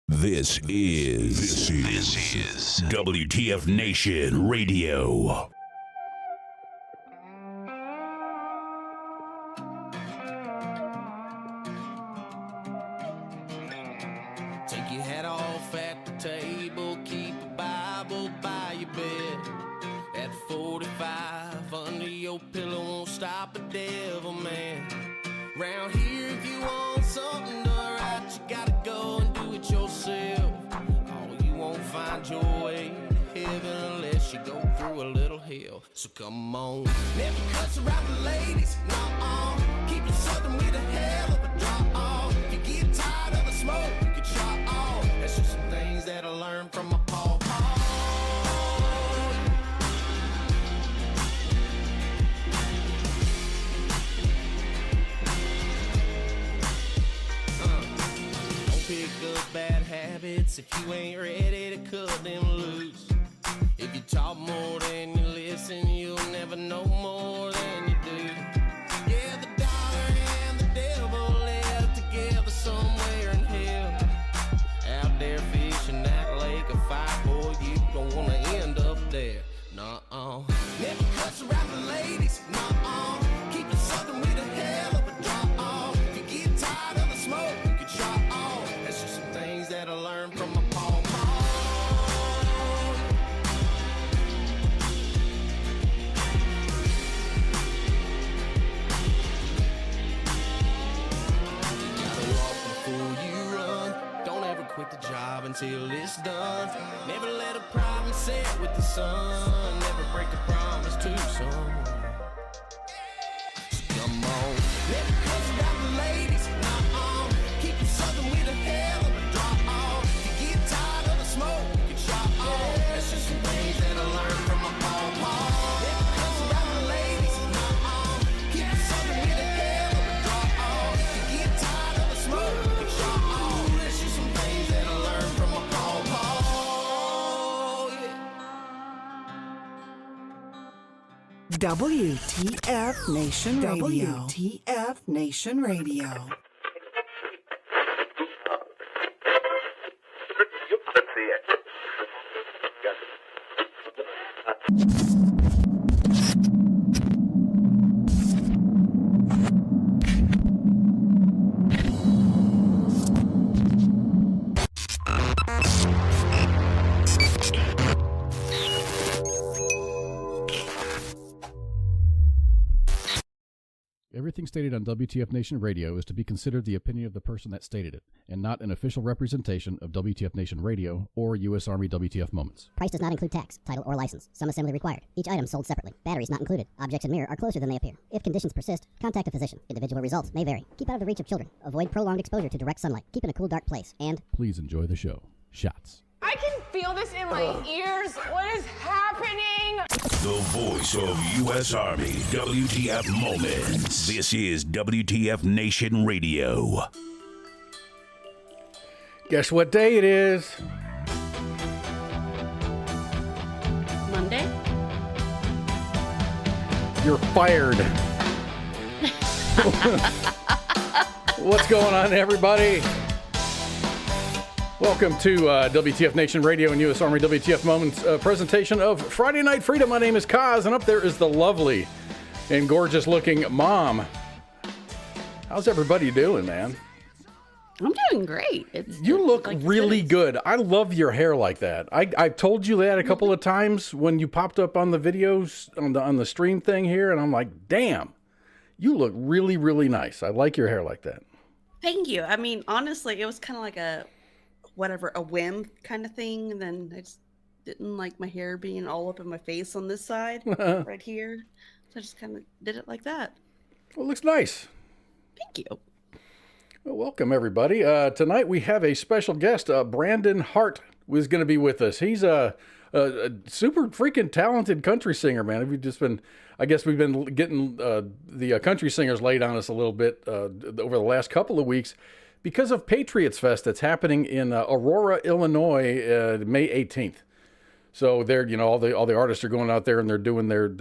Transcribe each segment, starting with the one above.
This is WTF Nation Radio. Take your hat off at the table, keep a Bible by your bed. At 45 under your pillow won't stop a devil, man. Round here, if you want something done right, you gotta go and do it yourself. Oh, you won't find your way to heaven unless you go through a little hell. So come on, never cuts around the ladies, no. Keep it southern with a hell of a drop off. If you get tired of the smoke, you can chop off. That's just some things that I learned from my paw. Pick up bad habits if you ain't ready to cut them loose. If you talk more than you listen, you'll never know more than you do. Yeah, the dollar and the devil live together somewhere in hell. Out there fishing that lake of fire, boy, you don't wanna end up there. Nuh-uh. Never cuts around the ladies, nuh-uh. Keep it southern with a hell of a drop off. If you get tired of the smoke, you can chop off. That's just some things that I learned from my paw. Gotta walk before you run. Don't ever quit the job until it's done. Never let a problem set with the sun. Never break a promise to someone. So come on, never cuss around the ladies, nuh-uh. Keep it southern with a hell of a drop off. If you get tired of the smoke, you can chop off. That's just some things that I learned from my paw. Never cuss around the ladies, nuh-uh. Keep it southern with a hell of a drop off. If you get tired of the smoke, you can chop off. That's just some things that I learned from my paw. WTF Nation Radio. WTF Nation Radio. Everything stated on WTF Nation Radio is to be considered the opinion of the person that stated it, and not an official representation of WTF Nation Radio or U.S. Army WTF Moments. Price does not include tax, title, or license. Some assembly required. Each item sold separately. Batteries not included. Objects in mirror are closer than they appear. If conditions persist, contact a physician. Individual results may vary. Keep out of the reach of children. Avoid prolonged exposure to direct sunlight. Keep in a cool, dark place. And Please enjoy the show. Shots. I can feel this in my ears. What is happening? The voice of U.S. Army WTF Moments. This is WTF Nation Radio. Guess what day it is? Monday? You're fired. What's going on, everybody? Welcome to WTF Nation Radio and U.S. Army WTF Moments presentation of Friday Night Freedom. My name is Kaz, and up there is the lovely and gorgeous-looking Mom. How's everybody doing, man? I'm doing great. You look really good. I love your hair like that. I've told you that a couple of times when you popped up on the videos on the stream thing here, and I'm like, damn, you look really, really nice. I like your hair like that. Thank you. I mean, honestly, it was kind of like a whim kind of thing. And then I just didn't like my hair being all up in my face on this side right here. So I just kind of did it like that. Well, it looks nice. Thank you. Well, welcome, everybody. Tonight we have a special guest. Brandon Hartt was going to be with us. He's a super freaking talented country singer, man. I guess we've been getting the country singers laid on us a little bit over the last couple of weeks because of Patriots Fest that's happening in Aurora, Illinois, May 18th. So they're, all the artists are going out there and they're doing their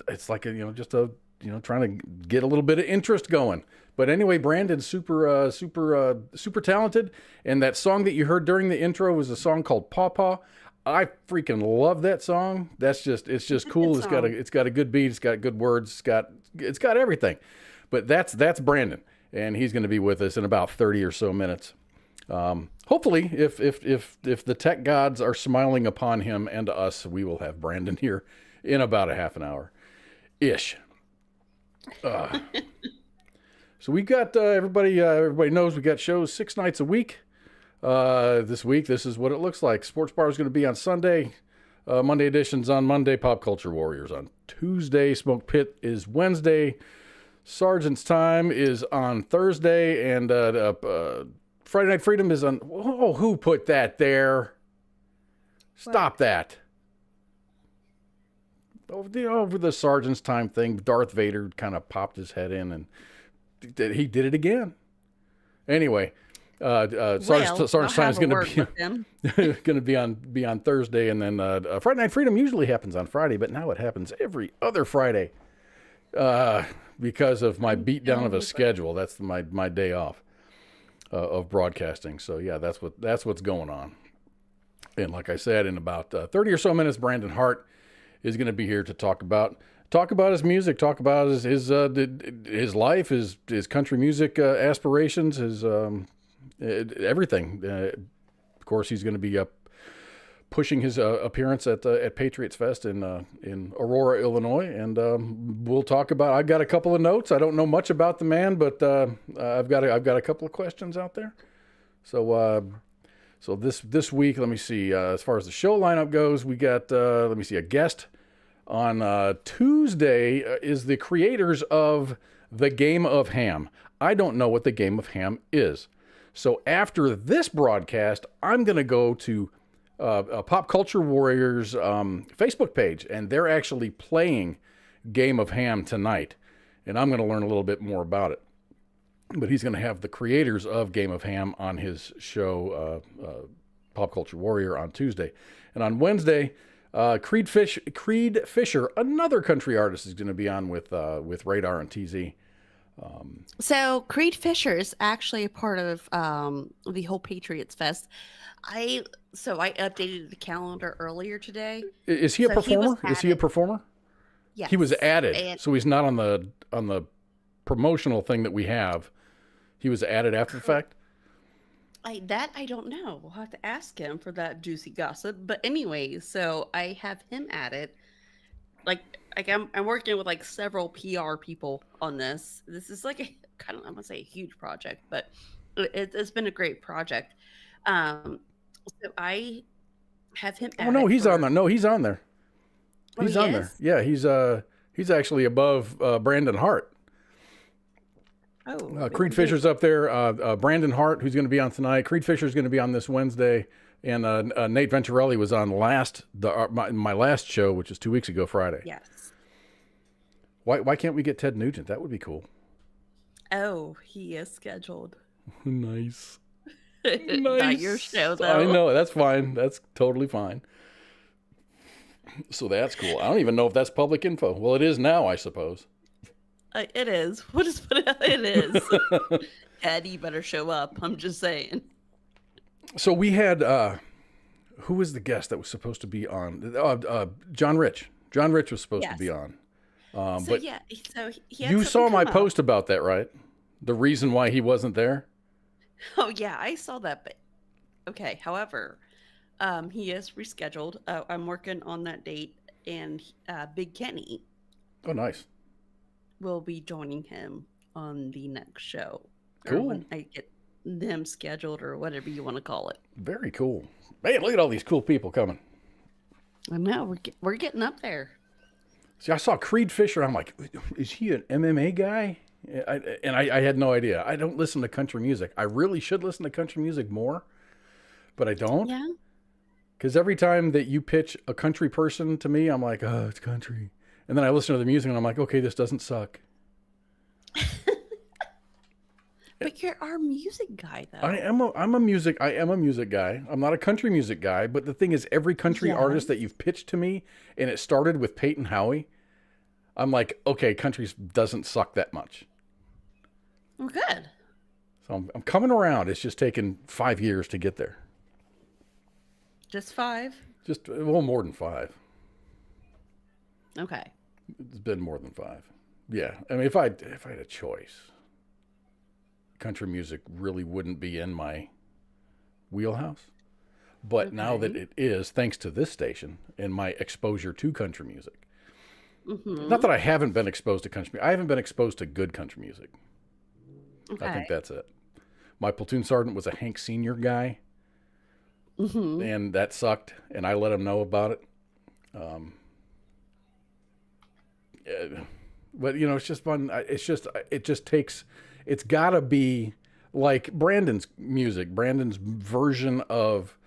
it's like just a trying to get a little bit of interest going. But anyway, Brandon's super talented. And that song that you heard during the intro was a song called Paw Paw. I freaking love that song. It's just cool. It's got a good beat. It's got good words. It's got everything. But that's Brandon, and he's going to be with us in about 30 or so minutes. Hopefully, if the tech gods are smiling upon him and us, we will have Brandon here in about a half an hour ish. So we got everybody knows we got shows 6 nights a week. This week, this is what it looks like. Sports Bar is going to be on Sunday. Monday editions on Monday. Pop Culture Warriors on Tuesday. Smoke Pit is Wednesday. Sergeant's Time is on Thursday. And Friday Night Freedom is on... Oh, who put that there? Stop that. Over the Sergeant's Time thing, Darth Vader kind of popped his head in and he did it again. Anyway, Sergeant's Time is going to be on Thursday, and then Friday Night Freedom usually happens on Friday, but now it happens every other Friday because of my beatdown of a schedule. That's my day off of broadcasting. So yeah, that's what's going on. And like I said, in about 30 or so minutes, Brandon Hart is going to be here to talk about his music, talk about his life, his country music aspirations, his everything. Of course, he's going to be pushing his appearance at Patriots Fest in Aurora, Illinois, and we'll talk about. I've got a couple of notes. I don't know much about the man, but I've got a couple of questions out there. So this week, let me see. As far as the show lineup goes, we got a guest. On Tuesday is the creators of The Game of Ham. I don't know what The Game of Ham is. So after this broadcast, I'm going to go to Pop Culture Warriors Facebook page, and they're actually playing Game of Ham tonight. And I'm going to learn a little bit more about it. But he's going to have the creators of Game of Ham on his show, Pop Culture Warrior, on Tuesday. And on Wednesday... Creed Fisher, another country artist, is going to be on with Radar and TZ. So Creed Fisher is actually a part of the whole Patriots Fest. I updated the calendar earlier today. Is he a performer? Is he a performer? Yes. He was added, so he's not on the promotional thing that we have. He was added after the fact. I don't know. We'll have to ask him for that juicy gossip. But anyway, so I have him added. I'm working with like several PR people on this. This is like I'm gonna say a huge project, but it's been a great project. So I have him added. Oh no, he's on there. No, he's on there. He's on there. Yeah, he's actually above Brandon Hart. Oh, Creed Fisher's up there. Brandon Hart, who's going to be on tonight. Creed Fisher's going to be on this Wednesday, and Nate Venturelli was on my last show, which is 2 weeks ago Friday. Yes. Why can't we get Ted Nugent? That would be cool. Oh, he is scheduled. Nice. Not your show though. I know, that's fine. That's totally fine. So that's cool. I don't even know if that's public info. Well, it is now, I suppose. It is. We'll just put it out. It is. Ed, you better show up. I'm just saying. So we had, who was the guest that was supposed to be on? John Rich. John Rich was supposed to be on. But you saw my post about that, right? The reason why he wasn't there? Oh, yeah, I saw that. But okay, however, he is rescheduled. I'm working on that date, and Big Kenny. Oh, nice. Will be joining him on the next show. Cool. Or when I get them scheduled or whatever you want to call it. Very cool. Man, look at all these cool people coming. I know, we're getting up there. See, I saw Creed Fisher. I'm like, is he an MMA guy? I had no idea. I don't listen to country music. I really should listen to country music more, but I don't. Yeah. Because every time that you pitch a country person to me, I'm like, oh, it's country. And then I listen to the music and I'm like, okay, this doesn't suck. But you're our music guy, though. I'm a music guy. I'm not a country music guy. But the thing is, every country artist that you've pitched to me, and it started with Peyton Howie, I'm like, okay, country doesn't suck that much. Well, good. So I'm coming around. It's just taken 5 years to get there. Just 5? Just, well, more than 5. Okay. It's been more than 5. Yeah. I mean, if I had a choice, country music really wouldn't be in my wheelhouse. But now that it is, thanks to this station and my exposure to country music, not that I haven't been exposed to country music, I haven't been exposed to good country music. Okay. I think that's it. My platoon sergeant was a Hank Sr. guy, and that sucked, and I let him know about it. But, you know, it's just fun. It's got to be like Brandon's music, Brandon's version of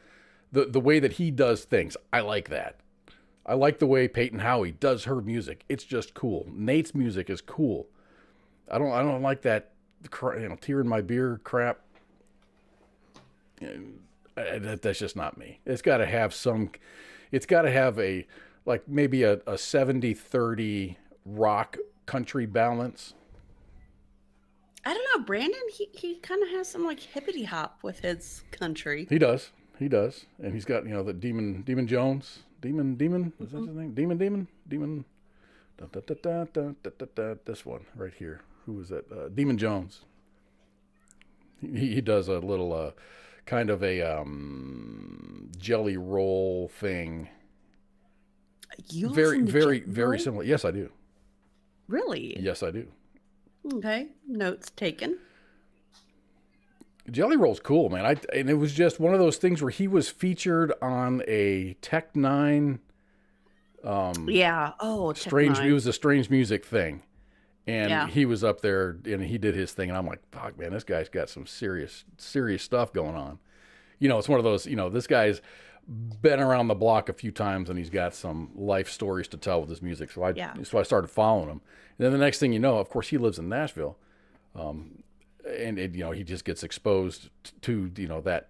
the way that he does things. I like that. I like the way Peyton Howie does her music. It's just cool. Nate's music is cool. I don't like that, tear in my beer crap. That's just not me. It's got to have maybe a 70-30 rock country balance. I don't know. Brandon, he kind of has some like hippity hop with his country. He does. And he's got, the Demon Jones. Demon, is that his name? Demon. This one right here. Who was that? Demon Jones. He does a little kind of a jelly roll thing. You very similar. Yes, I do. Really? Yes, I do. Okay, notes taken. Jelly Roll's cool, man. And it was just one of those things where he was featured on a Tech Nine. Yeah. Oh, strange. It was a strange music thing, and he was up there and he did his thing, and I'm like, fuck, man, this guy's got some serious stuff going on. It's one of those. This guy's been around the block a few times, and he's got some life stories to tell with his music. So I started following him, and then the next thing you know, of course, he lives in Nashville. And he just gets exposed to that,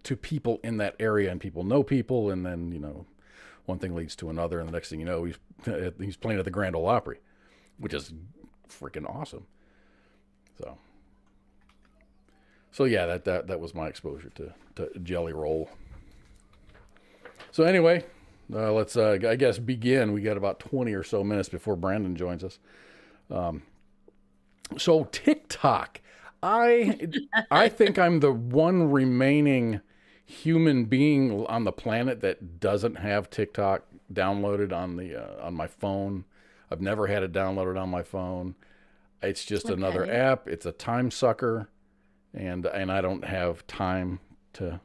to people in that area, and people know people, and then one thing leads to another, and the next thing you know, he's playing at the Grand Ole Opry, which is freaking awesome. So yeah, that was my exposure to Jelly Roll. So anyway, let's I guess begin. We got about 20 or so minutes before Brandon joins us. So TikTok, I think I'm the one remaining human being on the planet that doesn't have TikTok downloaded on my phone. I've never had it downloaded on my phone. It's just another app. It's a time sucker, and I don't have time to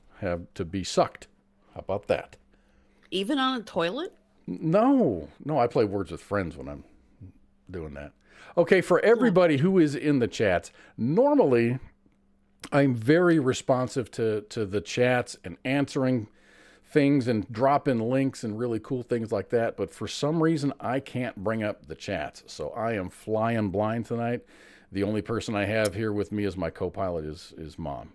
be sucked. How about that? Even on a toilet? No. I play Words with Friends when I'm doing that. Okay, for everybody who is in the chats, normally I'm very responsive to the chats and answering things and dropping links and really cool things like that. But for some reason, I can't bring up the chats. So I am flying blind tonight. The only person I have here with me as my co-pilot is Mom.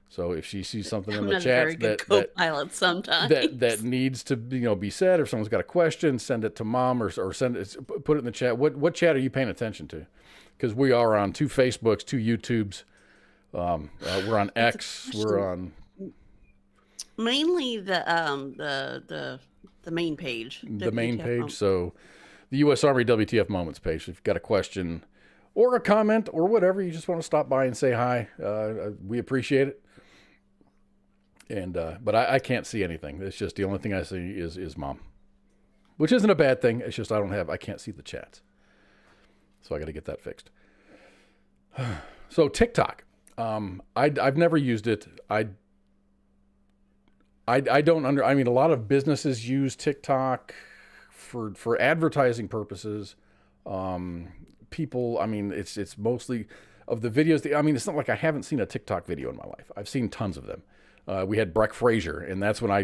So if she sees something in the chat that needs to be said, or someone's got a question, send it to Mom or send it, put it in the chat. What chat are you paying attention to? Because we are on 2 Facebooks, 2 YouTubes. We're on X. We're on mainly the main page. The main page. So the U.S. Army WTF Moments page. If you've got a question or a comment or whatever, you just want to stop by and say hi. We appreciate it. And but I can't see anything. It's just the only thing I see is Mom, which isn't a bad thing. It's just I can't see the chats, so I got to get that fixed. So TikTok, I've never used it. I don't I mean, a lot of businesses use TikTok for advertising purposes. People, I mean, it's mostly of the videos. I mean, it's not like I haven't seen a TikTok video in my life. I've seen tons of them. We had Breck Fraser, and that's when I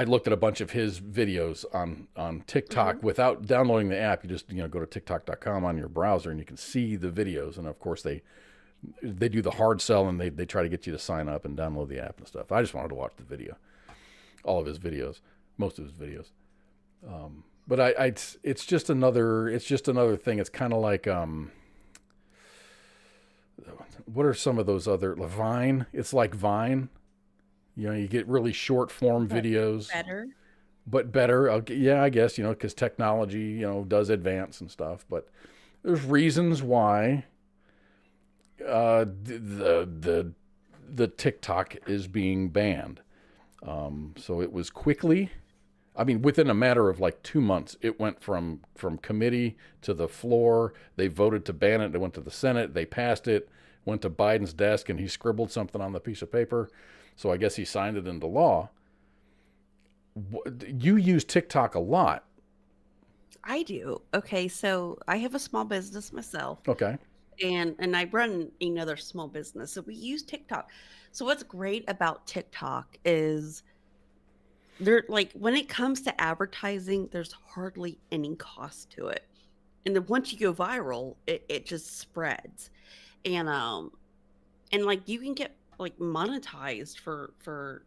looked at a bunch of his videos on TikTok without downloading the app. You just go to TikTok.com on your browser, and you can see the videos. And of course, they do the hard sell, and they try to get you to sign up and download the app and stuff. I just wanted to watch the video, all of his videos, most of his videos. But it's just another thing. It's kind of like, what are some of those other, Vine? It's like Vine. You get really short form videos. Better. But better. Yeah, I guess, because technology, does advance and stuff. But there's reasons why the TikTok is being banned. So it was quickly, within a matter of like 2 months, it went from committee to the floor. They voted to ban it. It went to the Senate. They passed it, went to Biden's desk, and he scribbled something on the piece of paper. So I guess he signed it into law. You use TikTok a lot. I do. Okay, so I have a small business myself. Okay. And I run another small business. So we use TikTok. So what's great about TikTok is when it comes to advertising, there's hardly any cost to it. And then once you go viral, it just spreads. And you can get monetized for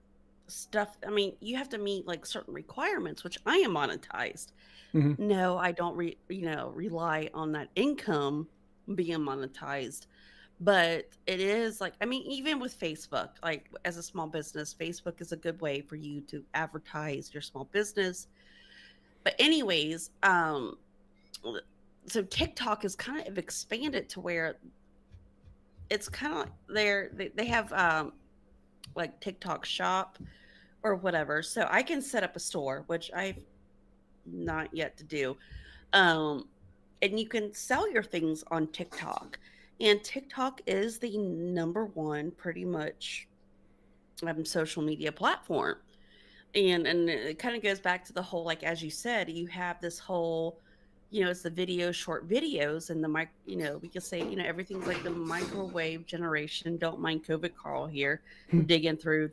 stuff. You have to meet certain requirements, which I am monetized. Mm-hmm. No, I don't rely on that income being monetized, but it is even with Facebook, as a small business, Facebook is a good way for you to advertise your small business. But anyways, so TikTok is kind of expanded to where it's kind of they have TikTok shop or whatever. So I can set up a store, which I've not yet to do. And you can sell your things on TikTok. And TikTok is the number one pretty much social media platform. And it kind of goes back to the whole, as you said, you have this whole, it's the short videos and we can say, everything's like the microwave generation. Don't mind COVID Carl here digging through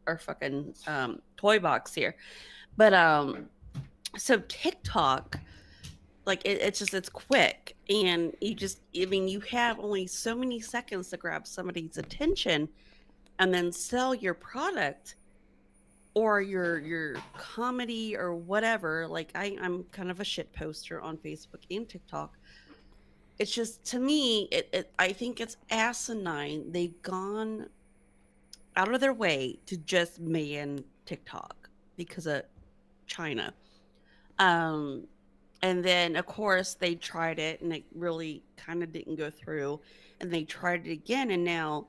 our fucking toy box here. But so TikTok, it's quick, and you have only so many seconds to grab somebody's attention and then sell your product or your comedy or whatever. I'm kind of a shit poster on Facebook and TikTok. It's just, to me, I think it's asinine. They've gone out of their way to just ban TikTok because of China. And then, of course, they tried it, and it really kind of didn't go through. And they tried it again, and now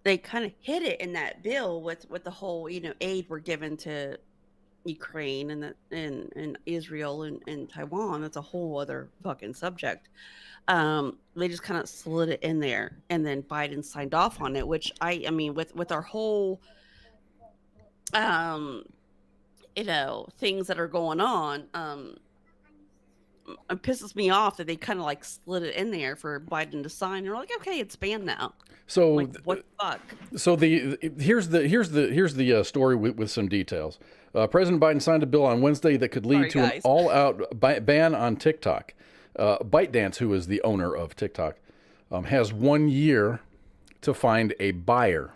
they kind of hit it in that bill with the whole, aid we're given to Ukraine and Israel and Taiwan. That's a whole other fucking subject. They just kind of slid it in there, and then Biden signed off on it, which with our whole things that are going on, it pisses me off that they kind of slid it in there for Biden to sign. They're like, okay, it's banned now. So what the fuck? So here's the story with some details. President Biden signed a bill on Wednesday that could lead to an all-out ban on TikTok. ByteDance, who is the owner of TikTok, has 1 year to find a buyer.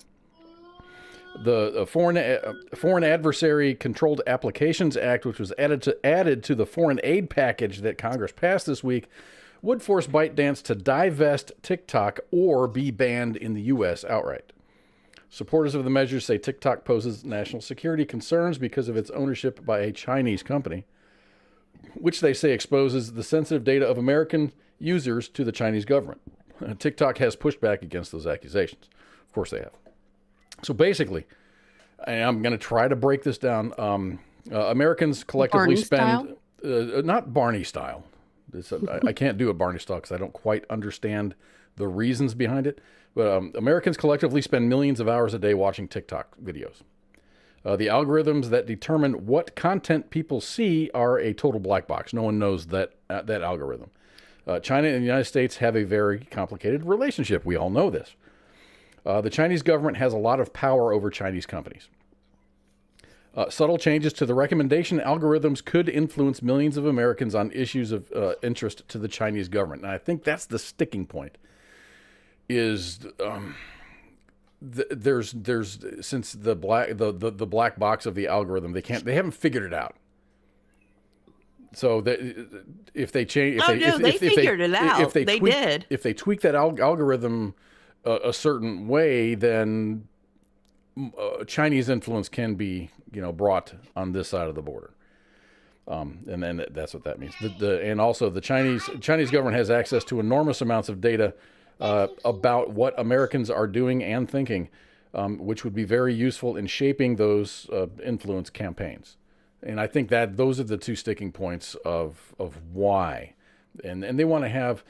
The Foreign Adversary Controlled Applications Act, which was added to the foreign aid package that Congress passed this week, would force ByteDance to divest TikTok or be banned in the U.S. outright. Supporters of the measures say TikTok poses national security concerns because of its ownership by a Chinese company, which they say exposes the sensitive data of American users to the Chinese government. TikTok has pushed back against those accusations. Of course they have. So basically, I'm going to try to break this down. Americans collectively spend, not Barney style. I can't do a Barney style because I don't quite understand the reasons behind it. But Americans collectively spend millions of hours a day watching TikTok videos. The algorithms that determine what content people see are a total black box. No one knows that algorithm. China and the United States have a very complicated relationship. We all know this. The Chinese government has a lot of power over Chinese companies. Subtle changes to the recommendation algorithms could influence millions of Americans on issues of interest to the Chinese government. And I think that's the sticking point. Is there's since the black box of the algorithm, they haven't figured it out. So that if they change, they figured it out. They did. If they tweak that algorithm a certain way, then Chinese influence can be, brought on this side of the border. And then that's what that means. And also the Chinese government has access to enormous amounts of data about what Americans are doing and thinking, which would be very useful in shaping those influence campaigns. And I think that those are the two sticking points of why. And they want to have,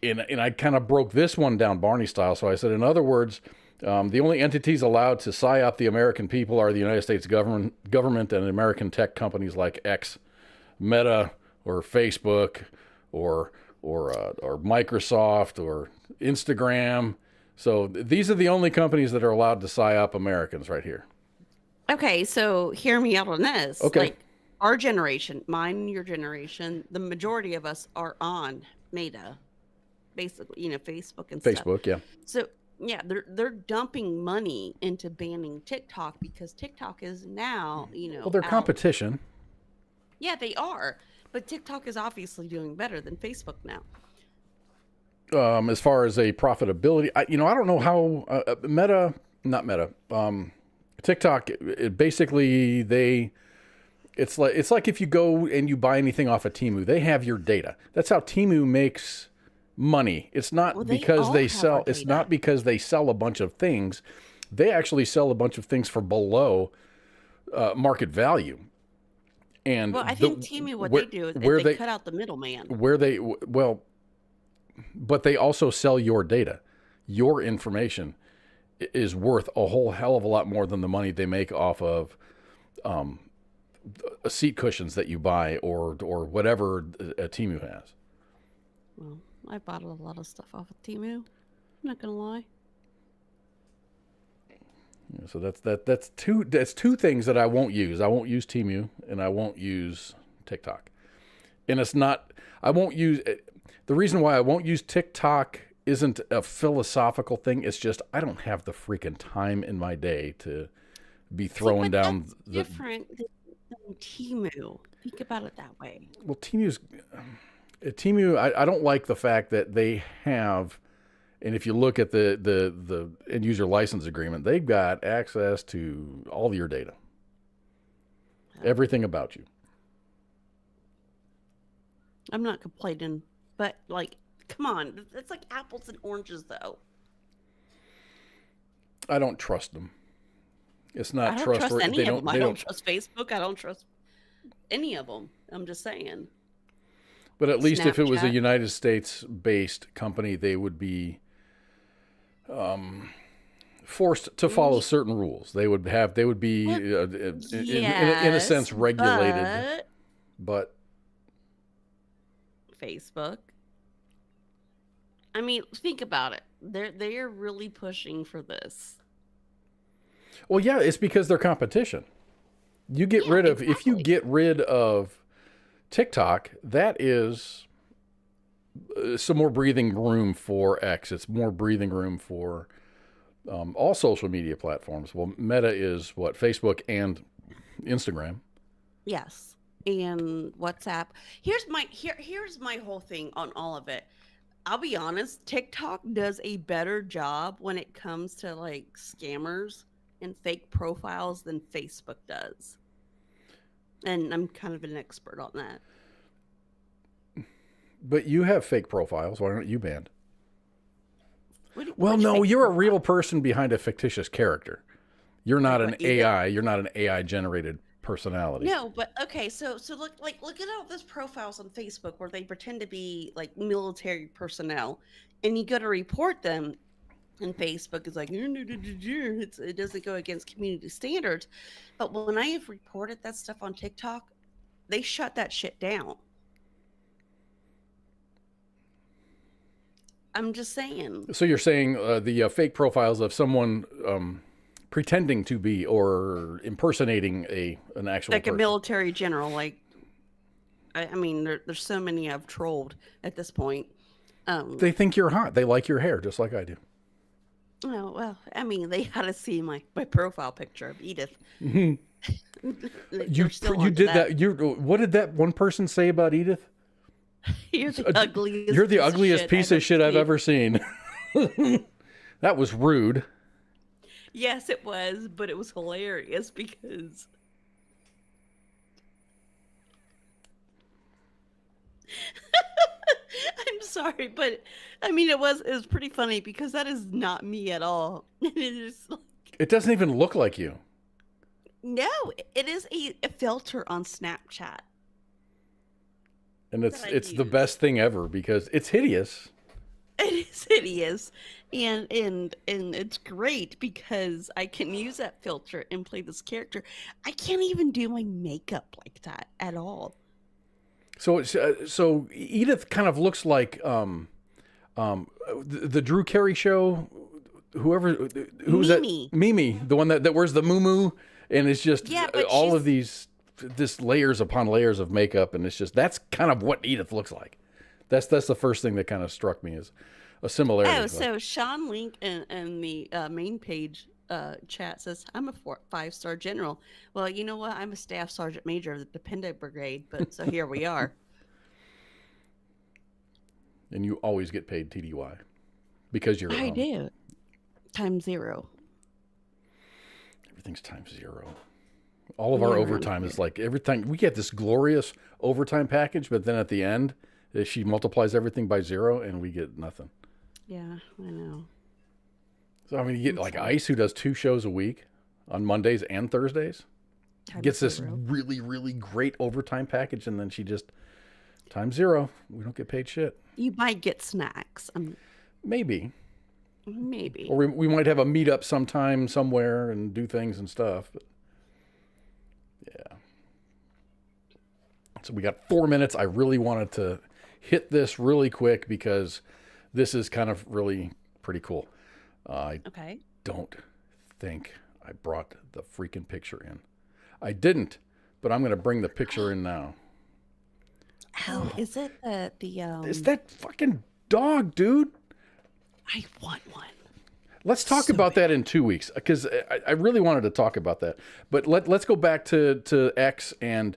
and I kind of broke this one down Barney style. So I said, in other words, the only entities allowed to psyop the American people are the United States government and American tech companies like X, Meta, or Facebook, or Microsoft, or Instagram. So these are the only companies that are allowed to psyop Americans right here. Okay, so hear me out on this. Okay. Like our generation, mine, your generation, the majority of us are on Meta, basically, Facebook and stuff. Facebook, yeah. So yeah, they're dumping money into banning TikTok because TikTok is now, Well, they're competition. Yeah, they are. But TikTok is obviously doing better than Facebook now. As far as a profitability, I don't know how not Meta, TikTok, it's like if you go and you buy anything off of Temu, they have your data. That's how Temu makes money. It's not because they sell. It's not because they sell a bunch of things. They actually sell a bunch of things for below market value. And I think Temu, they do is they cut out the middleman. But they also sell your data. Your information is worth a whole hell of a lot more than the money they make off of seat cushions that you buy or whatever a Temu has. Well, I bought a lot of stuff off of Temu. I'm not gonna lie. Yeah, so that's two things that I won't use. I won't use Temu and I won't use TikTok. And it's not. I won't use. The reason why I won't use TikTok isn't a philosophical thing. It's just I don't have the freaking time in my day to be throwing down. That's different than Temu. Think about it that way. Well, Temu. I don't like the fact that they have, and if you look at the end user license agreement, they've got access to all your data, everything about you. I'm not complaining, but come on, it's like apples and oranges, though. I don't trust them. It's not I don't trustworthy. trust any of them. I don't trust Facebook. I don't trust any of them. I'm just saying. But at least if it was a Snapchat. United States-based company, they would be forced to follow certain rules. They would be in a sense regulated. But Facebook. I mean, think about it. They're really pushing for this. well, yeah, it's because they're competition. You get rid of if you get rid of TikTok, that is some more breathing room for X. It's more breathing room for all social media platforms. Well, Meta is what? Facebook and Instagram. Yes, and WhatsApp. Here's my whole thing on all of it. I'll be honest, TikTok does a better job when it comes to scammers and fake profiles than Facebook does. And I'm kind of an expert on that. But you have fake profiles. Why aren't you banned? Well, Which no, fake you're a profile? real person behind a fictitious character. You're not an AI. You're not an AI generated personality. No, but okay, so look at all those profiles on Facebook where they pretend to be military personnel, and you go to report them, and Facebook is it doesn't go against community standards. But when I have reported that stuff on TikTok, they shut that shit down. I'm just saying. So you're saying the fake profiles of someone pretending to be or impersonating an actual Like person. a military general, I mean, there's so many I've trolled at this point. They think you're hot. They like your hair, just like I do. Oh, well, I mean, they got to see my profile picture of Edith. You did that. What did that one person say about Edith? You're the ugliest. You're the ugliest piece of shit I've ever seen. That was rude. Yes, it was, but it was hilarious because I'm sorry, but I mean, it was pretty funny because that is not me at all. It is like, It doesn't even look like you. no, it is a filter on Snapchat. And it's the best thing ever because it's hideous. It is hideous, and it's great because I can use that filter and play this character. I can't even do my makeup like that at all. So so Edith kind of looks like the Drew Carey show. Who's Mimi. that? Mimi, the one that wears the muumuu, and it's just all of these layers upon layers of makeup, and it's just that's kind of what Edith looks like. That's the first thing that kind of struck me as a similarity. Oh, so Sean Link in the main page chat says, I'm a 5-star general. Well, you know what? I'm a staff sergeant major of the Dependent Brigade, but so here we are. And you always get paid TDY because you're at I home. do. Times 0. Everything's times 0. All of our overtime is like everything. We get this glorious overtime package, but then at the end, she multiplies everything by 0 and we get nothing. Yeah, I know. So, I mean, you get like Ice, who does 2 shows a week on Mondays and Thursdays, gets this really, really great overtime package, and then she just times 0. We don't get paid shit. You might get snacks. Maybe. Maybe. Or we might have a meetup sometime somewhere and do things and stuff. But yeah. So we got 4 minutes. I really wanted to hit this really quick because this is kind of really pretty cool. I don't think I brought the freaking picture in. I didn't, but I'm going to bring the picture in now. Oh, is it the It's that fucking dog, dude. I want one. Let's talk about that in 2 weeks because I really wanted to talk about that. But let's go back to X and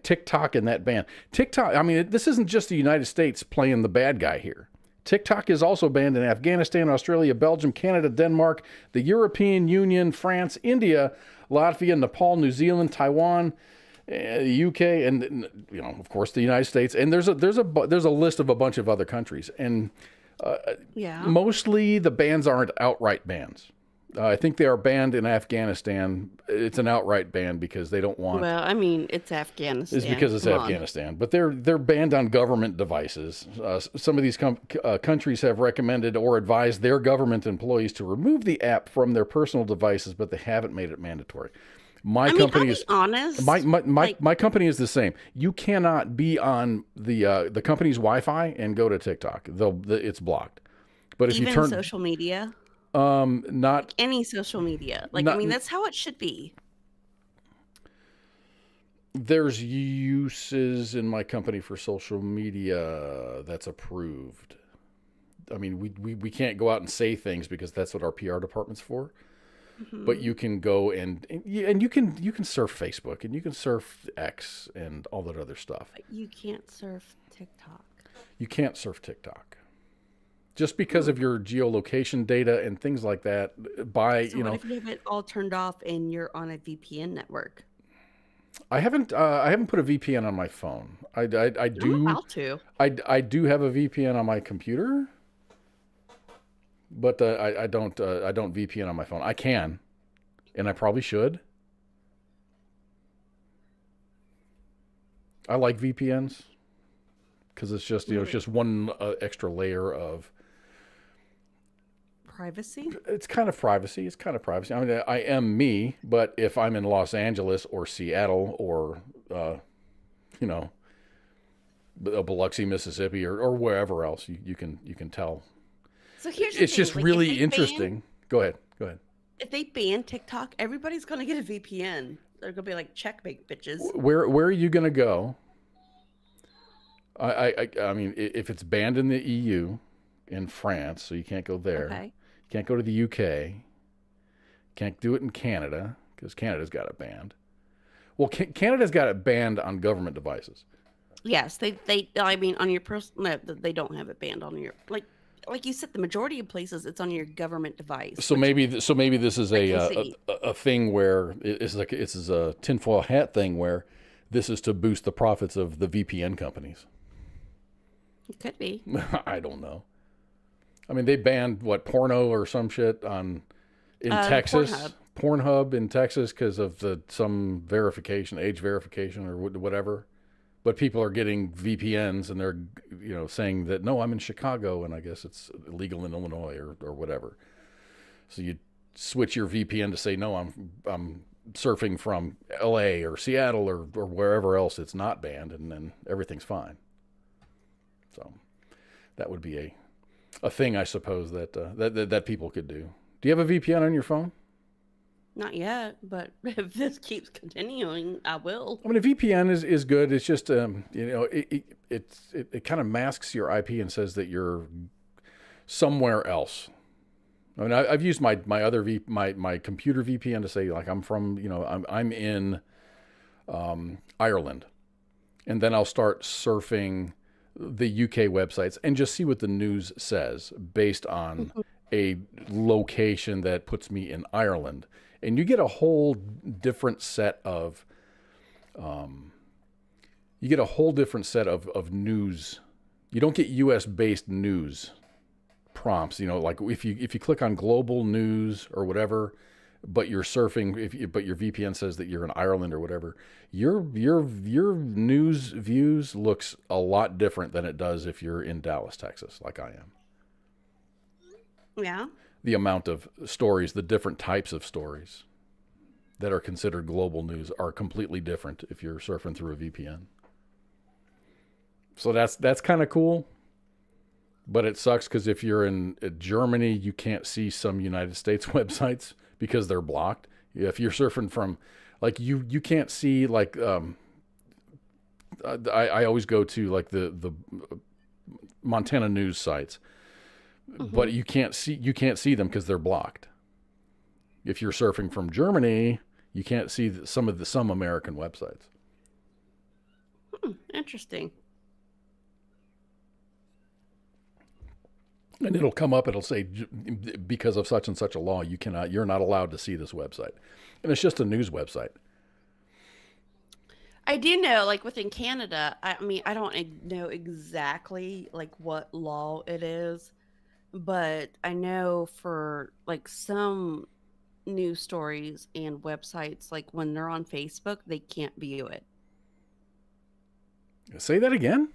TikTok and that ban. TikTok, I mean, this isn't just the United States playing the bad guy here. TikTok is also banned in Afghanistan, Australia, Belgium, Canada, Denmark, the European Union, France, India, Latvia, Nepal, New Zealand, Taiwan, the UK, and of course the United States. And there's a list of a bunch of other countries. And mostly the bans aren't outright bans. I think they are banned in Afghanistan. It's an outright ban because they don't want. Well, I mean, it's Afghanistan. It's because it's Afghanistan, but they're banned on government devices. Some of these countries have recommended or advised their government employees to remove the app from their personal devices, but they haven't made it mandatory. My company is honest. My company is the same. You cannot be on the company's Wi-Fi and go to TikTok. It's blocked. But if you turn social media. Not any social media. I mean, that's how it should be. There's uses in my company for social media that's approved. I mean, we can't go out and say things because that's what our PR department's for. Mm-hmm. But you can go and you can surf Facebook and you can surf X and all that other stuff. But you can't surf TikTok. You can't surf TikTok. Just because of your geolocation data and things like that, what if you have it all turned off and you're on a VPN network? I haven't put a VPN on my phone. I do. I'm about to. I do have a VPN on my computer, but I don't VPN on my phone. I can, and I probably should. I like VPNs because it's just it's just one extra layer of privacy. It's kind of privacy. I mean, I am me, but if I'm in Los Angeles or Seattle or Biloxi, Mississippi, or wherever else, you can tell. So here's it's just really interesting. Go ahead. If they ban TikTok, everybody's gonna get a VPN. They're gonna be like, checkmate, bitches. Where are you gonna go? I mean, if it's banned in the EU, in France, so you can't go there. Okay. Can't go to the UK. Can't do it in Canada because Canada's got it banned. Well, Canada's got it banned on government devices. Yes, I mean, on your personal, no, they don't have it banned on your, like you said, the majority of places it's on your government device. So maybe this is a thing where it's a tinfoil hat thing where this is to boost the profits of the VPN companies. It could be. I don't know. I mean, they banned porno or some shit in Texas. Pornhub in Texas because of some verification, age verification or whatever. But people are getting VPNs and they're, saying that, no, I'm in Chicago and I guess it's illegal in Illinois or whatever. So you switch your VPN to say, no, I'm surfing from LA or Seattle or wherever else it's not banned, and then everything's fine. So that would be a thing, I suppose, that people could do. Do you have a VPN on your phone? Not yet, but if this keeps continuing, I will. I mean, a VPN is good. It's just, it kind of masks your IP and says that you're somewhere else. I mean, I've used my other my computer VPN to say, like, I'm from, I'm in Ireland, and then I'll start surfing the UK websites and just see what the news says based on a location that puts me in Ireland. And you get a whole different set of news. You don't get U.S. based news prompts. Like if you click on global news or whatever, but you're surfing, but your VPN says that you're in Ireland or whatever, your news views looks a lot different than it does if you're in Dallas, Texas, like I am. Yeah. The amount of stories, the different types of stories that are considered global news are completely different if you're surfing through a VPN. So that's kind of cool, but it sucks because if you're in Germany, you can't see some United States websites because they're blocked. If you're surfing from, like, you can't see, like, I always go to, like, the Montana news sites. But you can't see them because they're blocked. If you're surfing from Germany, you can't see some American websites. Interesting. And it'll come up. It'll say, because of such and such a law, you're not allowed to see this website. And it's just a news website. I do know, like, within Canada, I mean, I don't know exactly, like, what law it is. But I know for, like, some news stories and websites, like, when they're on Facebook, they can't view it. Say that again?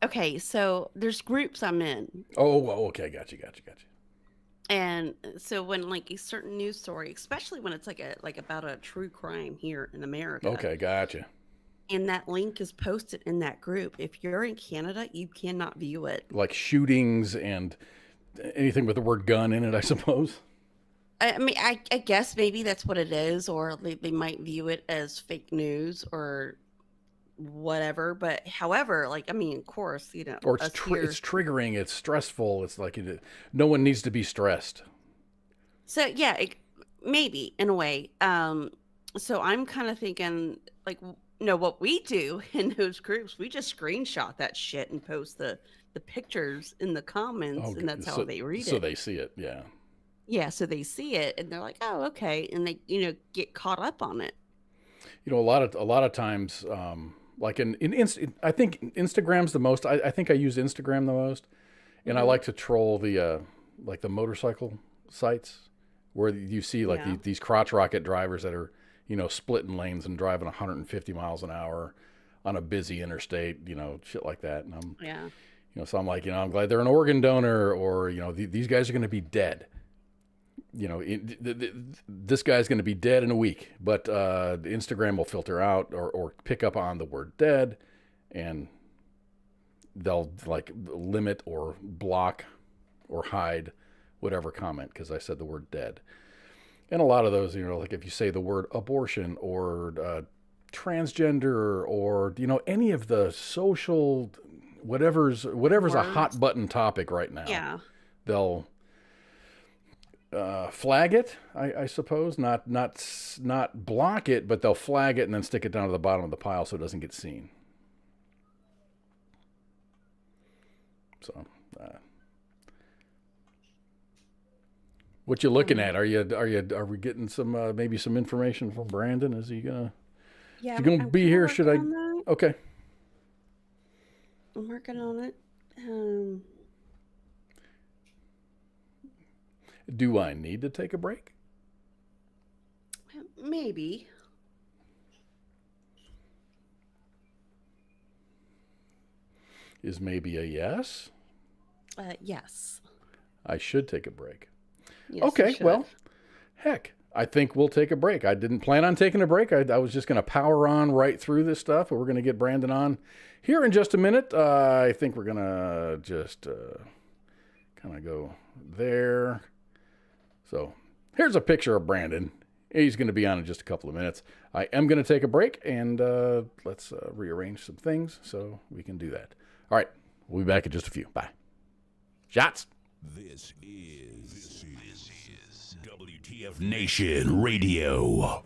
Okay, so there's groups I'm in. Oh, okay, gotcha. And so when, like, a certain news story, especially when it's like about a true crime here in America. Okay, gotcha. And that link is posted in that group. If you're in Canada, you cannot view it. Like shootings and anything with the word gun in it, I suppose. I mean, I guess maybe that's what it is, or they might view it as fake news or whatever. But however, like, I mean, of course, or it's triggering, it's stressful. It's like no one needs to be stressed. So yeah, maybe in a way. So I'm kind of thinking, like, what we do in those groups, we just screenshot that shit and post the pictures in the comments, and that's how they read it. So they see it, yeah. Yeah, so they see it and they're like, "Oh, okay," and they get caught up on it. A lot of times, like I think Instagram's the most. I think I use Instagram the most, and I like to troll the like the motorcycle sites where you see like these crotch rocket drivers that are splitting lanes and driving 150 miles an hour on a busy interstate, shit like that. And so I'm like, I'm glad they're an organ donor, or these guys are going to be dead. This guy's going to be dead in a week, but Instagram will filter out or pick up on the word dead, and they'll like limit or block or hide whatever comment because I said the word dead. And a lot of those, like if you say the word abortion or transgender or, any of the social, whatever's a hot button topic right now, they'll flag it, I suppose. Not block it, but they'll flag it and then stick it down to the bottom of the pile so it doesn't get seen. So, what you looking at? Are we getting some maybe some information from Brandon? Is he gonna? Yeah, is he gonna be here? Should I? Okay. I'm working on it. Do I need to take a break? Maybe. Is maybe a yes? Yes. I should take a break. Yes, Okay, well, heck, I think we'll take a break. I didn't plan on taking a break. I was just going to power on right through this stuff, but we're going to get Brandon on here in just a minute. I think we're going to just kind of go there. So here's a picture of Brandon. He's going to be on in just a couple of minutes. I am going to take a break, and let's rearrange some things so we can do that. All right, we'll be back in just a few. Bye. Shots. This is WTF Nation Radio.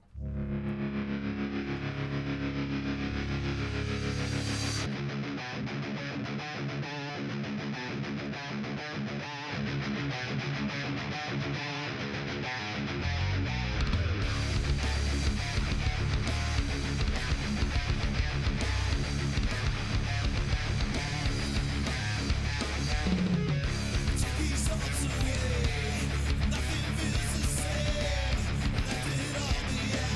Nothing feels the same. Left it all behind.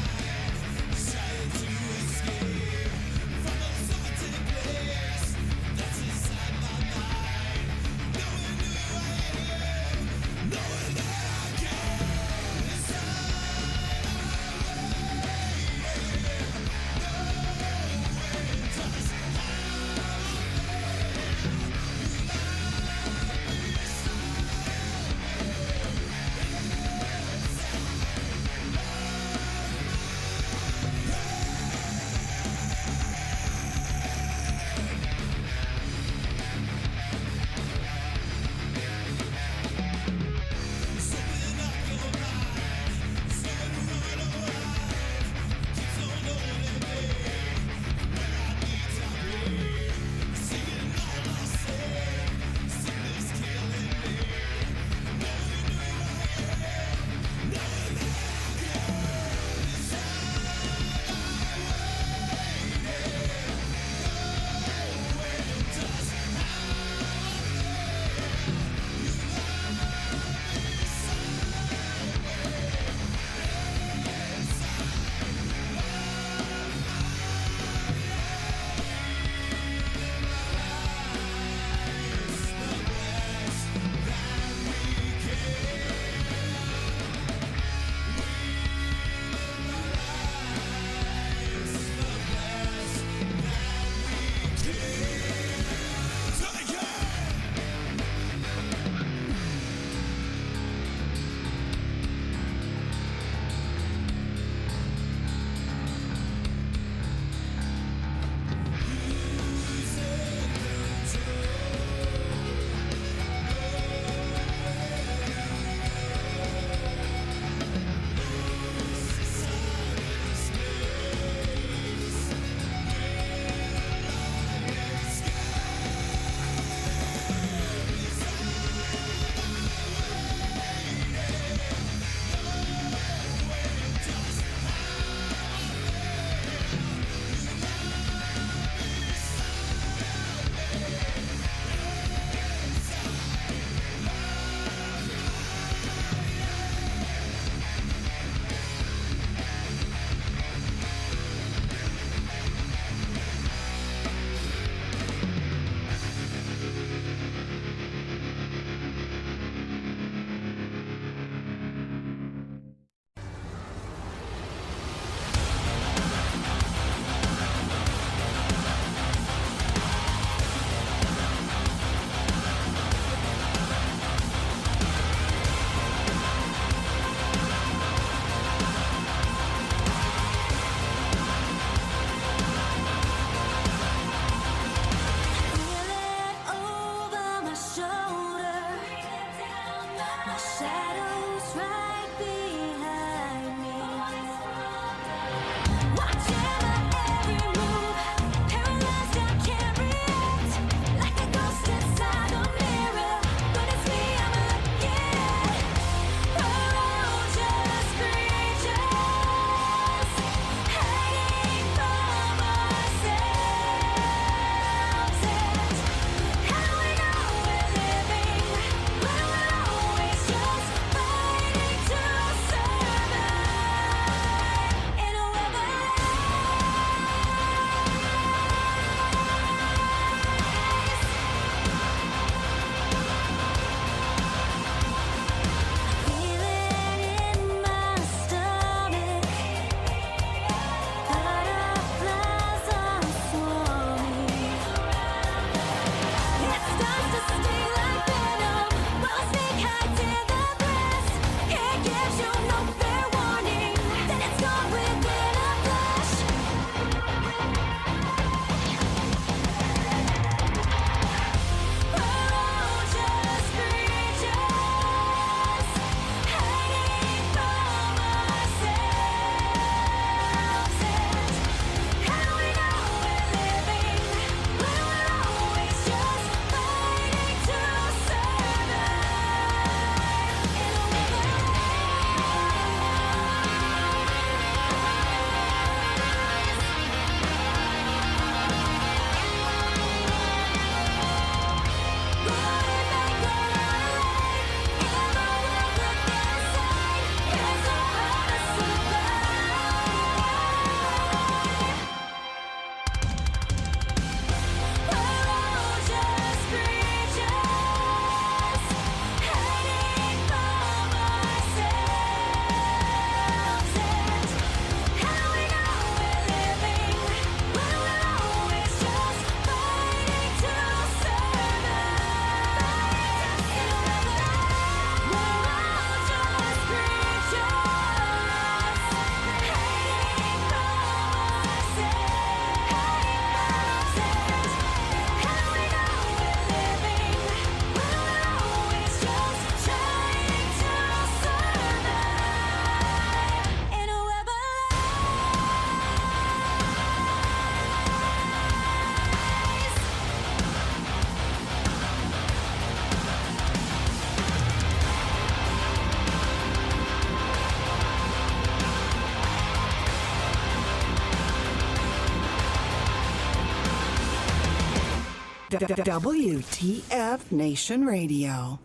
WTF Nation Radio.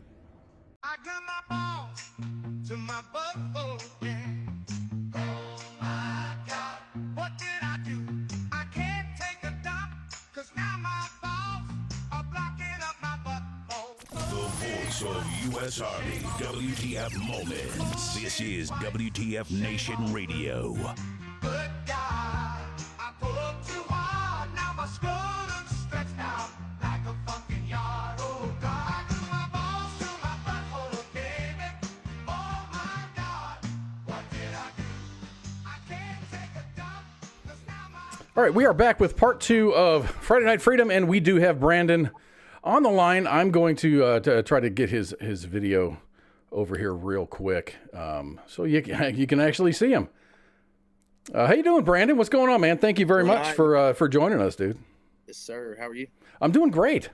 I got my balls to my butthole, yeah. Oh my God, what did I do? I can't take a dump, 'cause now my balls are blocking up my butthole. The voice of U.S. Army, WTF Moments. This is WTF Nation Radio. Good God, I pulled too hard, now my scrotum's stretched out like a fucking yard. Oh God, I got my balls to my butthole, baby. Oh my God, what did I do? I can't take a dump, 'cause now my... All right, we are back with part 2 of Friday Night Freedom, and we do have Brandon on the line. I'm going to try to get his video over here real quick, so you can actually see him. How you doing, Brandon? What's going on, man? Thank you very much for joining us, dude. Yes, sir. How are you? I'm doing great.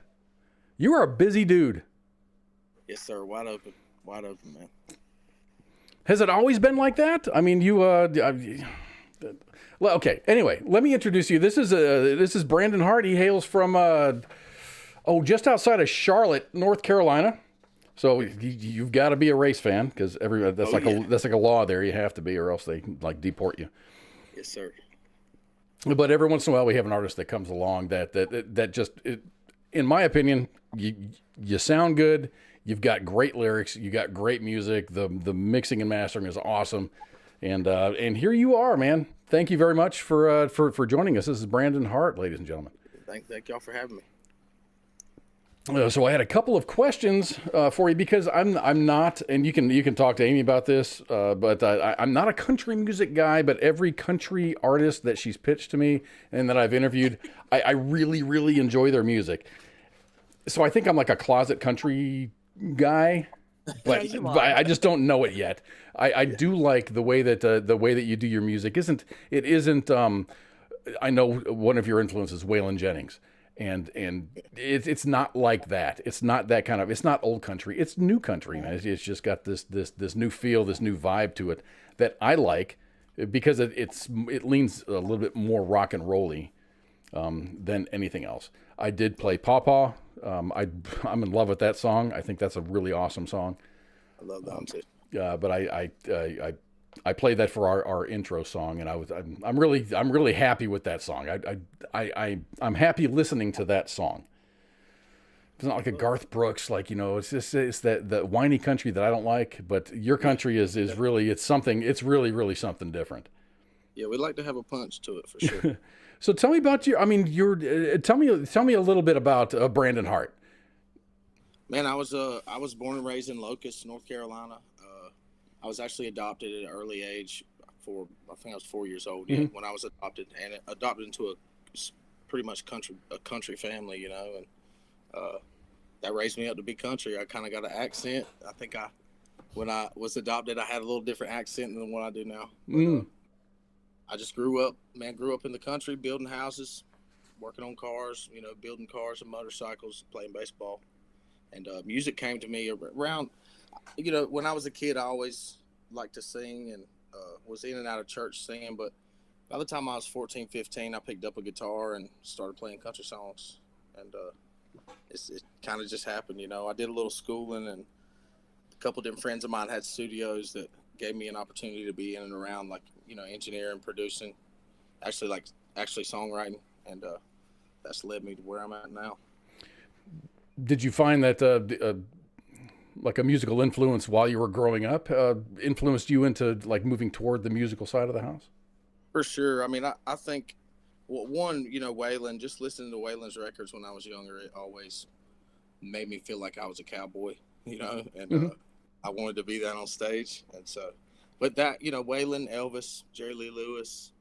You are a busy dude. Yes, sir. Wide open, man. Has it always been like that? I mean, well, okay. Anyway, let me introduce you. This is Brandon Hartt. He hails from just outside of Charlotte, North Carolina. So you've got to be a race fan, because that's like a law there. You have to be, or else they like deport you. Yes, sir. But every once in a while, we have an artist that comes along that just, in my opinion, you sound good. You've got great lyrics. You got great music. The mixing and mastering is awesome. And here you are, man. Thank you very much for joining us. This is Brandon Hartt, ladies and gentlemen. Thank y'all for having me. So I had a couple of questions for you, because I'm not, and you can talk to Amy about this, but I'm not a country music guy. But every country artist that she's pitched to me and that I've interviewed, I really, really enjoy their music. So I think I'm like a closet country guy, but I just don't know it yet. I do like the way that you do your music. It isn't. I know one of your influences, Waylon Jennings. And it's not like that. It's not that kind of. It's not old country. It's new country, man. It's just got this new feel, this new vibe to it that I like, because it leans a little bit more rock and rolly than anything else. I did play Paw Paw. I'm in love with that song. I think that's a really awesome song. I love that one too. But I played that for our intro song, and I'm really happy with that song. I'm happy listening to that song. It's not like a Garth Brooks, it's that whiny country that I don't like. But your country is really, it's really, really something different. Yeah, we like to have a punch to it for sure. So tell me about tell me a little bit about Brandon Hartt. Man, I was born and raised in Locust, North Carolina. I was actually adopted at an early age. I think I was 4 years old when I was adopted, and adopted into a pretty much a country family, and that raised me up to be country. I kind of got an accent. I think when I was adopted, I had a little different accent than what I do now. But, I just grew up in the country, building houses, working on cars, building cars and motorcycles, playing baseball, and music came to me around. When I was a kid, I always liked to sing and was in and out of church singing. But by the time I was 14, 15, I picked up a guitar and started playing country songs. And it kind of just happened, I did a little schooling, and a couple different friends of mine had studios that gave me an opportunity to be in and around, engineering, producing, actually songwriting. And that's led me to where I'm at now. Did you find that like a musical influence while you were growing up influenced you into moving toward the musical side of the house? For sure. I mean, I think, one, Waylon, just listening to Waylon's records when I was younger, it always made me feel like I was a cowboy, and I wanted to be that on stage. And so, but that, Waylon, Elvis, Jerry Lee Lewis,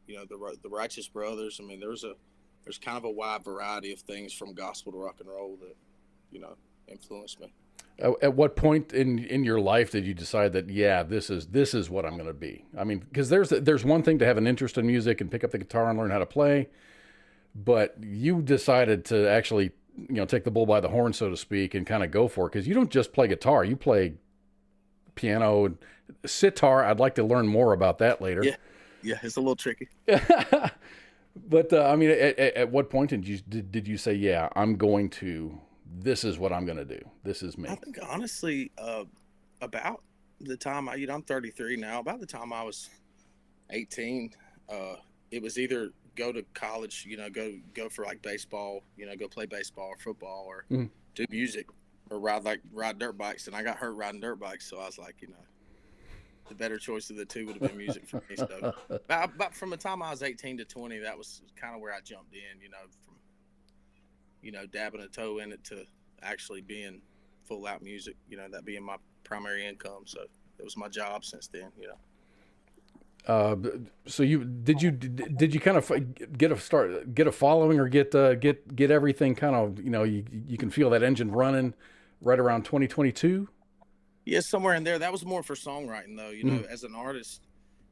the Righteous Brothers. I mean, there's kind of a wide variety of things from gospel to rock and roll that, influenced me. At what point in your life did you decide that, this is what I'm going to be? I mean, because there's one thing to have an interest in music and pick up the guitar and learn how to play, but you decided to actually, take the bull by the horn, so to speak, and kind of go for it, because you don't just play guitar, you play piano, sitar. I'd like to learn more about that later. Yeah, it's a little tricky. But I mean, at what point did you say, yeah, I'm going to, this is what I'm going to do. This is me. I think honestly, about the time I'm 33 now. About the time I was 18, it was either go to college, go for like baseball, go play baseball or football, or do music, or ride dirt bikes. And I got hurt riding dirt bikes, so I was like, the better choice of the two would have been music for me. So, but from the time I was 18 to 20, that was kind of where I jumped in, from dabbing a toe in it to actually being full out music, that being my primary income. So it was my job since then, So did you kind of get a following, or get everything kind of, you can feel that engine running right around 2022? Yeah, somewhere in there. That was more for songwriting though, as an artist,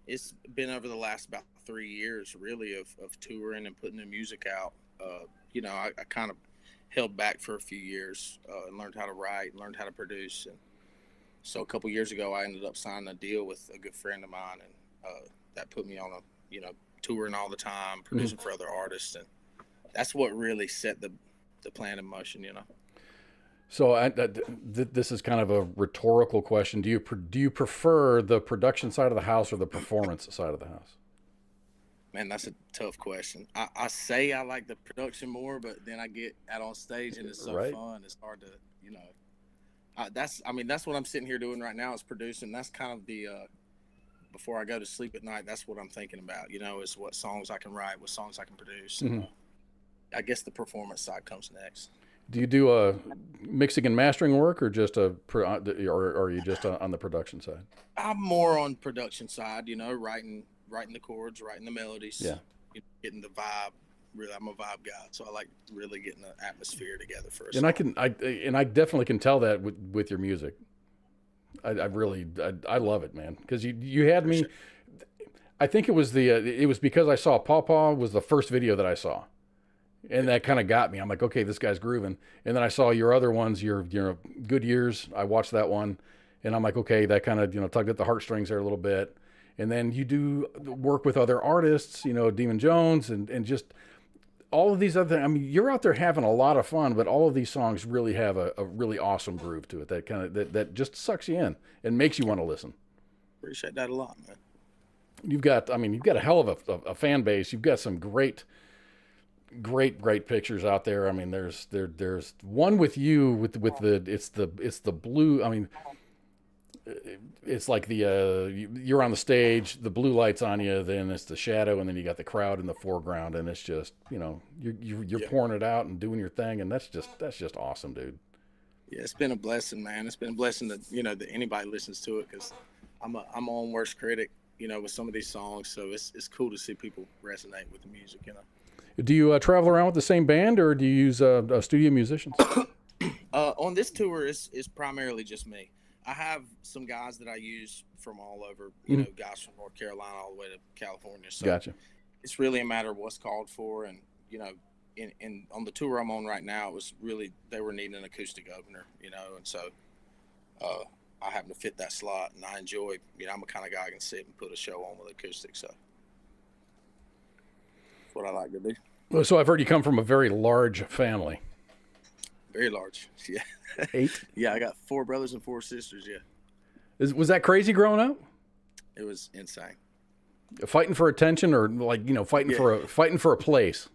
it's been over the last about 3 years really of touring and putting the music out. I kind of held back for a few years and learned how to write, learned how to produce. And so a couple years ago, I ended up signing a deal with a good friend of mine, and that put me on touring all the time, producing for other artists. And that's what really set the plan in motion, So this is kind of a rhetorical question. Do you prefer the production side of the house or the performance side of the house? Man, that's a tough question. I say I like the production more, but then I get out on stage and it's so fun. It's hard to, that's what I'm sitting here doing right now, is producing. That's kind of the, before I go to sleep at night, that's what I'm thinking about, is what songs I can write, what songs I can produce. And, I guess the performance side comes next. Do you do mixing and mastering work, or just or are you just on the production side? I'm more on production side, writing the chords, writing the melodies, getting the vibe. Really, I'm a vibe guy, so I like really getting the atmosphere together for a song. I definitely can tell that with your music. I love it, man, because you had me. Sure. I think it was because I saw Paw Paw was the first video that I saw. And that kind of got me. I'm like, okay, this guy's grooving. And then I saw your other ones, your Good Years. I watched that one, and I'm like, okay, that kind of tugged at the heartstrings there a little bit. And then you do work with other artists, Demon Jones, and just all of these other things. I mean, you're out there having a lot of fun, but all of these songs really have a really awesome groove to it that kind of that just sucks you in and makes you want to listen. Appreciate that a lot, man. You've got a hell of a fan base. You've got some great pictures out there. I mean, there's one with you with the blue. I mean, it's like you're on the stage, the blue lights on you, then it's the shadow, and then you got the crowd in the foreground, and it's just you're pouring it out and doing your thing, and that's just awesome, dude. Yeah, it's been a blessing, man. It's been a blessing that that anybody listens to it, because I'm my own worst critic, with some of these songs. So it's cool to see people resonate with the music, Do you travel around with the same band, or do you use studio musicians? On this tour, it's primarily just me. I have some guys that I use from all over, guys from North Carolina all the way to California. So gotcha. It's really a matter of what's called for. And, on the tour I'm on right now, it was really, they were needing an acoustic opener, and so I happen to fit that slot, and I enjoy, I'm the kind of guy I can sit and put a show on with acoustic. So that's what I like to do. Well, so I've heard you come from a very large family. Very large, yeah. 8? Yeah, I got 4 brothers and 4 sisters, yeah. Was that crazy growing up? It was insane. Fighting for attention, or fighting for a place?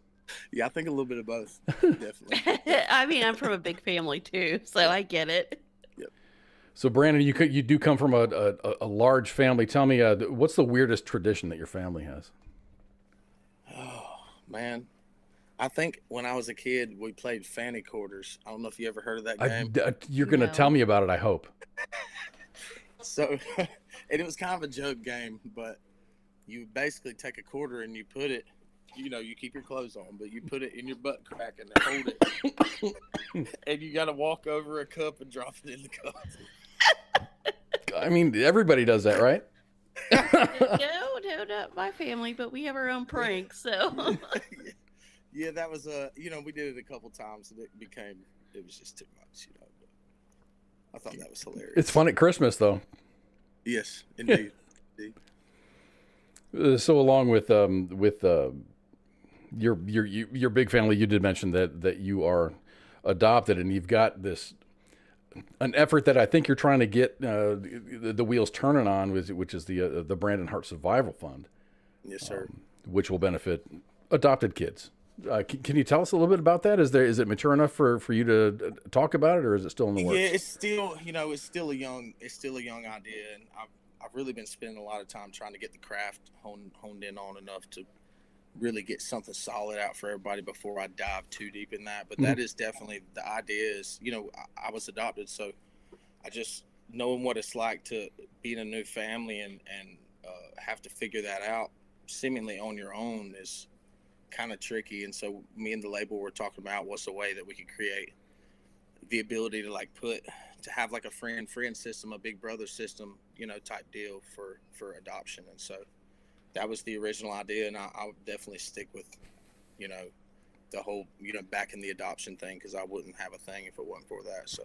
Yeah, I think a little bit of both, definitely. I mean, I'm from a big family too, so I get it. Yep. So Brandon, you do come from a large family. Tell me, what's the weirdest tradition that your family has? Oh, man. I think when I was a kid, we played Fanny Quarters. I don't know if you ever heard of that game. You're going to tell me about it, I hope. So, and it was kind of a joke game, but you basically take a quarter and you put it, you keep your clothes on, but you put it in your butt crack and hold it. And you got to walk over a cup and drop it in the cup. I mean, everybody does that, right? No, not my family, but we have our own pranks, so... Yeah, that was we did it a couple times, and it was just too much, But I thought that was hilarious. It's fun at Christmas, though. Yes, indeed. So along with your big family. You did mention that you are adopted, and you've got an effort that I think you're trying to get the wheels turning on, which is the Brandon Hart Survival Fund. Yes, sir. Which will benefit adopted kids. Can you tell us a little bit about that? Is it mature enough for you to talk about it, or is it still in the works? Yeah, it's still it's still a young idea, and I've really been spending a lot of time trying to get the craft honed in on enough to really get something solid out for everybody before I dive too deep in that. But that is definitely the idea. Is I was adopted, so I just knowing what it's like to be in a new family and have to figure that out seemingly on your own is kind of tricky. And so me and the label were talking about what's a way that we could create the ability to have like a friend system, a big brother system, type deal for adoption. And so that was the original idea, and I would definitely stick with the whole back in the adoption thing, because I wouldn't have a thing if it wasn't for that. So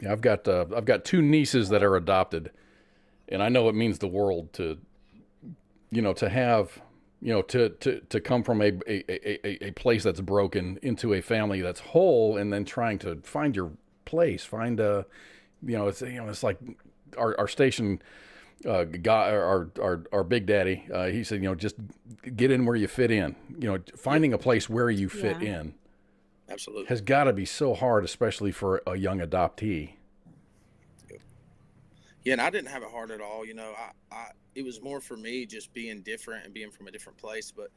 yeah, I've got two nieces that are adopted, and I know it means the world to have to come from a place that's broken into a family that's whole, and then trying to find your place, it's like our station guy, our big daddy, he said, just get in where you fit in. Finding a place where you fit in absolutely has got to be so hard, especially for a young adoptee. Yeah, and I didn't have it hard at all. It was more for me just being different and being from a different place. But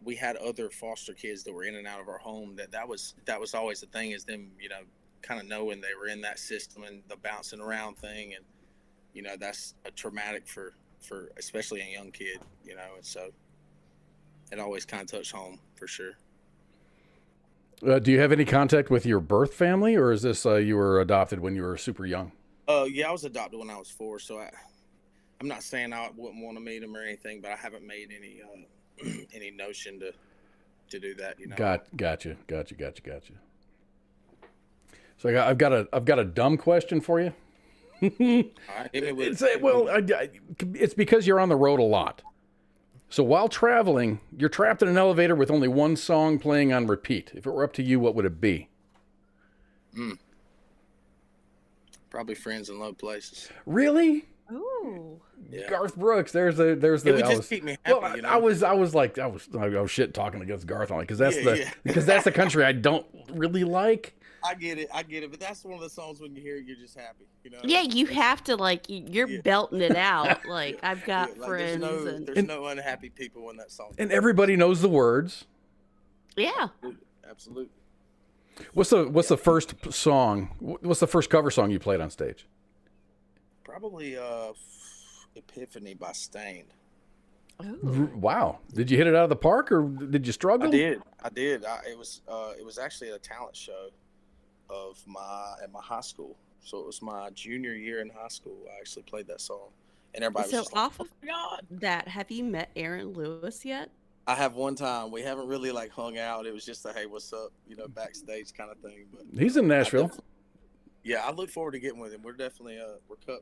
we had other foster kids that were in and out of our home. That was always the thing, is them, kind of knowing they were in that system and the bouncing around thing. And, that's a traumatic for especially a young kid, and so it always kind of touched home for sure. Do you have any contact with your birth family, or is this you were adopted when you were super young? Yeah, I was adopted when I was 4, so I'm not saying I wouldn't want to meet them or anything, but I haven't made any notion to do that. Gotcha. So I've got a dumb question for you. All right, it's because you're on the road a lot. So while traveling, you're trapped in an elevator with only one song playing on repeat. If it were up to you, what would it be? Probably Friends in Low Places. Really? Ooh. Yeah. Garth Brooks. There's the. It would just keep me happy. Well, I was shit talking against Garth on it, because that's the country I don't really like. I get it, but that's one of the songs when you hear it, you're just happy. Yeah, you have to you're belting it out. Like, I've got friends. There's no unhappy people in that song. And everybody knows the words. Yeah. Absolutely. What's the first song? What's the first cover song you played on stage? Probably Epiphany by Stained. Ooh. Wow. Did you hit it out of the park, or did you struggle? I did. It was actually a talent show at my high school. So it was my junior year in high school. I actually played that song, and everybody was just off of that, have you met Aaron Lewis yet? I have one time. We haven't really hung out. It was just a hey, what's up, backstage kind of thing. But he's in Nashville. I look forward to getting with him. We're definitely we're cut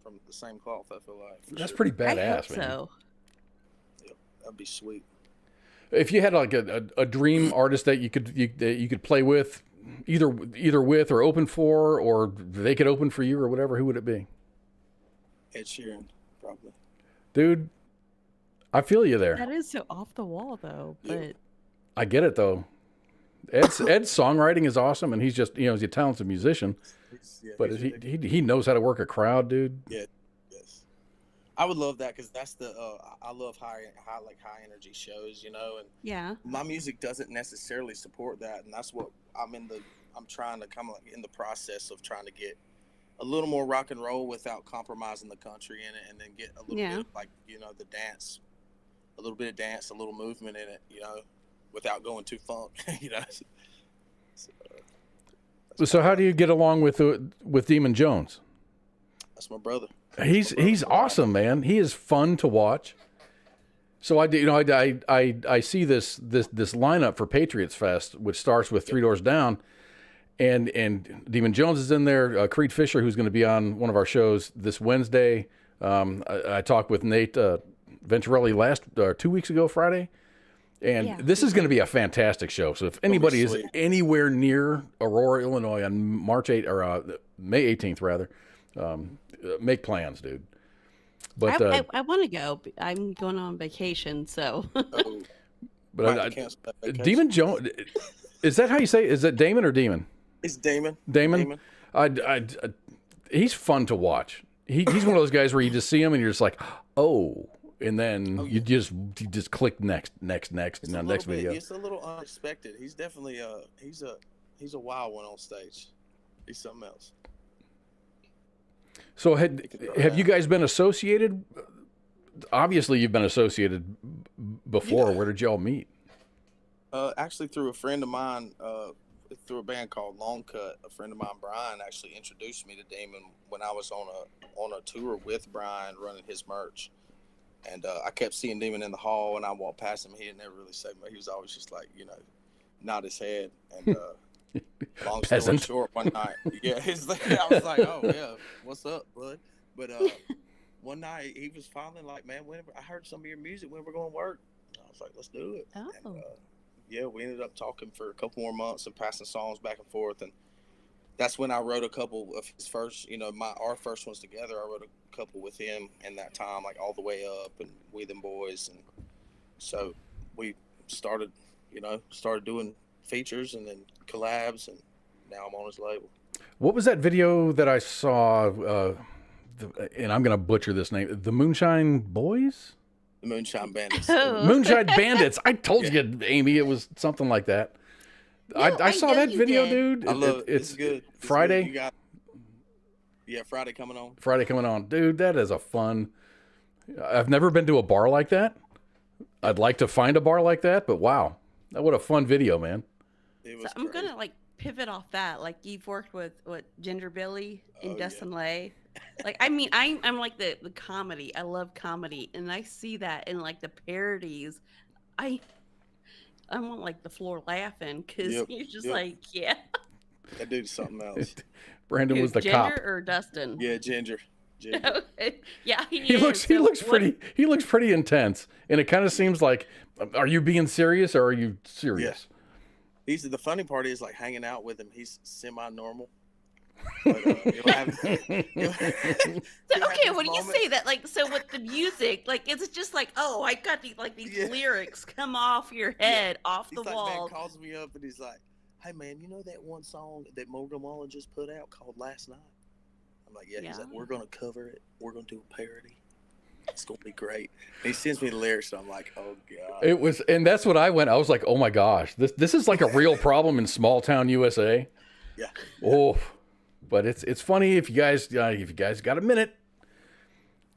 from the same cloth, I feel like. That's pretty badass, I hope man. So. Yeah, that'd be sweet. If you had a dream artist that you could play with, either with or open for, or they could open for you or whatever, who would it be? Ed Sheeran, probably. Dude, I feel you there. That is so off the wall, though. But I get it, though. Ed's songwriting is awesome, and he's just he's a talented musician. But he knows how to work a crowd, dude. Yeah, yes. I would love that, because that's I love high energy shows, and yeah, my music doesn't necessarily support that, and that's what I'm trying to come in the process of trying to get a little more rock and roll without compromising the country in it, and then get a little bit of the dance, a little bit of dance, a little movement in it, without going too funk, So how do you get along with Demon Jones? That's my brother. He's awesome, man. He is fun to watch. So I see this lineup for Patriots Fest, which starts with Three Doors Down, and Demon Jones is in there. Creed Fisher, who's going to be on one of our shows this Wednesday. I talked with Nate Venturelli 2 weeks ago, Friday, And this is going to be a fantastic show. So if anybody is anywhere near Aurora, Illinois on March 8th or May 18th, rather, make plans, dude. But I want to go. I'm going on vacation, so. But Demon Jones, is that how you say it? Is it Damon or Demon? It's Damon. Damon? He's fun to watch. He's one of those guys where you just see him and you're just like, oh. And then you just click next, and then next video. It's a little unexpected. He's definitely he's a wild one on stage. He's something else. So have you guys been associated? Obviously, you've been associated before. Yeah. Where did y'all meet? Actually, through a friend of mine, through a band called Long Cut. A friend of mine, Brian, actually introduced me to Damon when I was on a tour with Brian, running his merch. And I kept seeing Demon in the hall, and I walked past him. He had never really said much. He was always just like, nod his head. And long story short, one night, I was like, oh, yeah, what's up, bud? But one night, he was finally like, man, whenever I heard some of your music when we're going to work. And I was like, let's do it. Oh. And, we ended up talking for a couple more months and passing songs back and forth. And that's when I wrote a couple of his first, our first ones together. I wrote a couple with him in that time, like All the Way Up and We Them Boys. And so we started doing features and then collabs, and now I'm on his label. What was that video that I saw, and I'm going to butcher this name, the Moonshine Boys? The Moonshine Bandits. Moonshine Bandits. I told you, Amy, it was something like that. No, I saw that video, dude. I love it. It's good. Friday. Friday coming on. Friday coming on. Dude, that is a fun. I've never been to a bar like that. I'd like to find a bar like that, but wow. What a fun video, man. I'm going to pivot off that. Like, you've worked with Ginger Billy and Dustin Lay. Like, I mean, I'm like the comedy. I love comedy. And I see that in the parodies. I'm on the floor laughing because you're just yeah. That dude's something else. Brandon was the Ginger cop. Or Dustin? Yeah, Ginger. Yeah, he looks pretty intense, and it kind of seems like, are you being serious or are you serious? Yeah. The funny part is hanging out with him. He's semi-normal. But, okay, when you say that, so with the music, it's just oh, I got these lyrics come off your head, off the wall. Man calls me up and he's like, hey man, you know that one song that Morgan Wallen just put out called Last Night? I'm like, yeah. He's like, we're gonna cover it. We're gonna do a parody. It's gonna be great. And he sends me the lyrics, and I'm like, oh god. It was, and that's what I was like, oh my gosh, this is a real problem in small town USA. Yeah. Oh. But it's funny if you guys got a minute,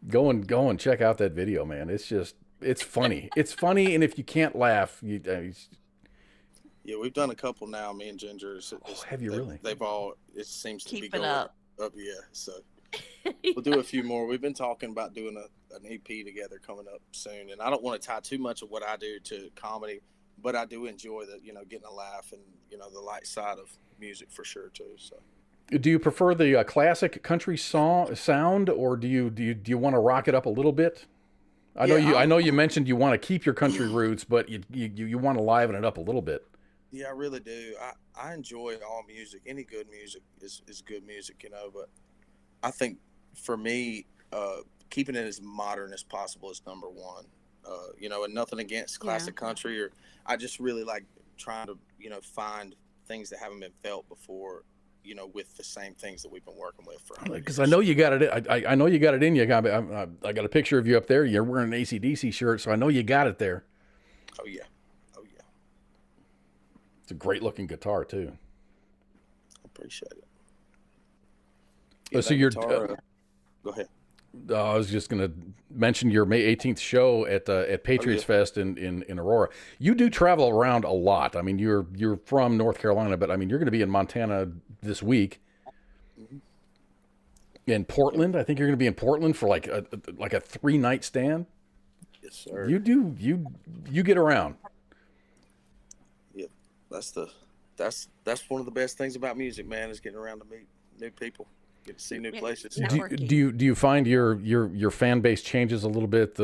go and check out that video, man. It's funny. It's funny, and if you can't laugh, yeah, we've done a couple now. Me and Ginger. Have you really? They've all. It seems to be going up. Yeah, so we'll do a few more. We've been talking about doing an EP together coming up soon, and I don't want to tie too much of what I do to comedy, but I do enjoy getting a laugh and the light side of music for sure too. So. Do you prefer the classic country sound, or do you want to rock it up a little bit? I know you mentioned you want to keep your country roots, but you want to liven it up a little bit. Yeah, I really do. I enjoy all music. Any good music is good music, but I think for me, keeping it as modern as possible is number one. And nothing against classic country, or I just really like trying to find things that haven't been felt before. With the same things that we've been working with for 100 years. Because I know you got it. I know you got it in you. I got a picture of you up there. You're wearing an AC/DC shirt, so I know you got it there. Oh yeah. It's a great looking guitar too. I appreciate it. Yeah, so you're. Go ahead. I was just going to mention your May 18th show at Patriots Fest in Aurora. You do travel around a lot. I mean, you're from North Carolina, but I mean, you're going to be in Montana this week. Mm-hmm. In Portland, I think you're going to be in Portland for like a 3-night stand. Yes, sir. You get around. Yeah, that's one of the best things about music, man, is getting around to meet new people. Get to see new places. Do you find your fan base changes a little bit?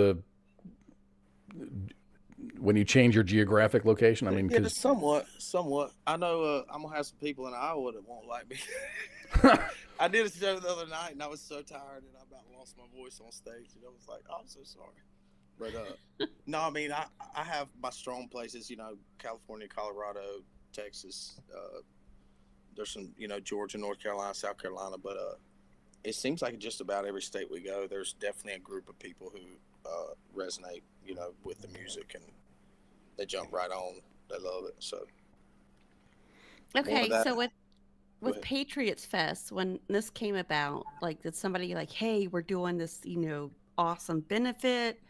when you change your geographic location? I mean, Yeah, because somewhat. I know I'm gonna have some people in Iowa that won't like me. I did a show the other night, and I was so tired, and I about lost my voice on stage. And I was like, "Oh, I'm so sorry." But no, I mean, I have my strong places. California, Colorado, Texas. There's some, Georgia, North Carolina, South Carolina. But it seems like just about every state we go, there's definitely a group of people who resonate, with the music, and they jump right on. They love it. So Okay, so with Patriots Fest, when this came about, like, did somebody like, hey, we're doing this, awesome benefit?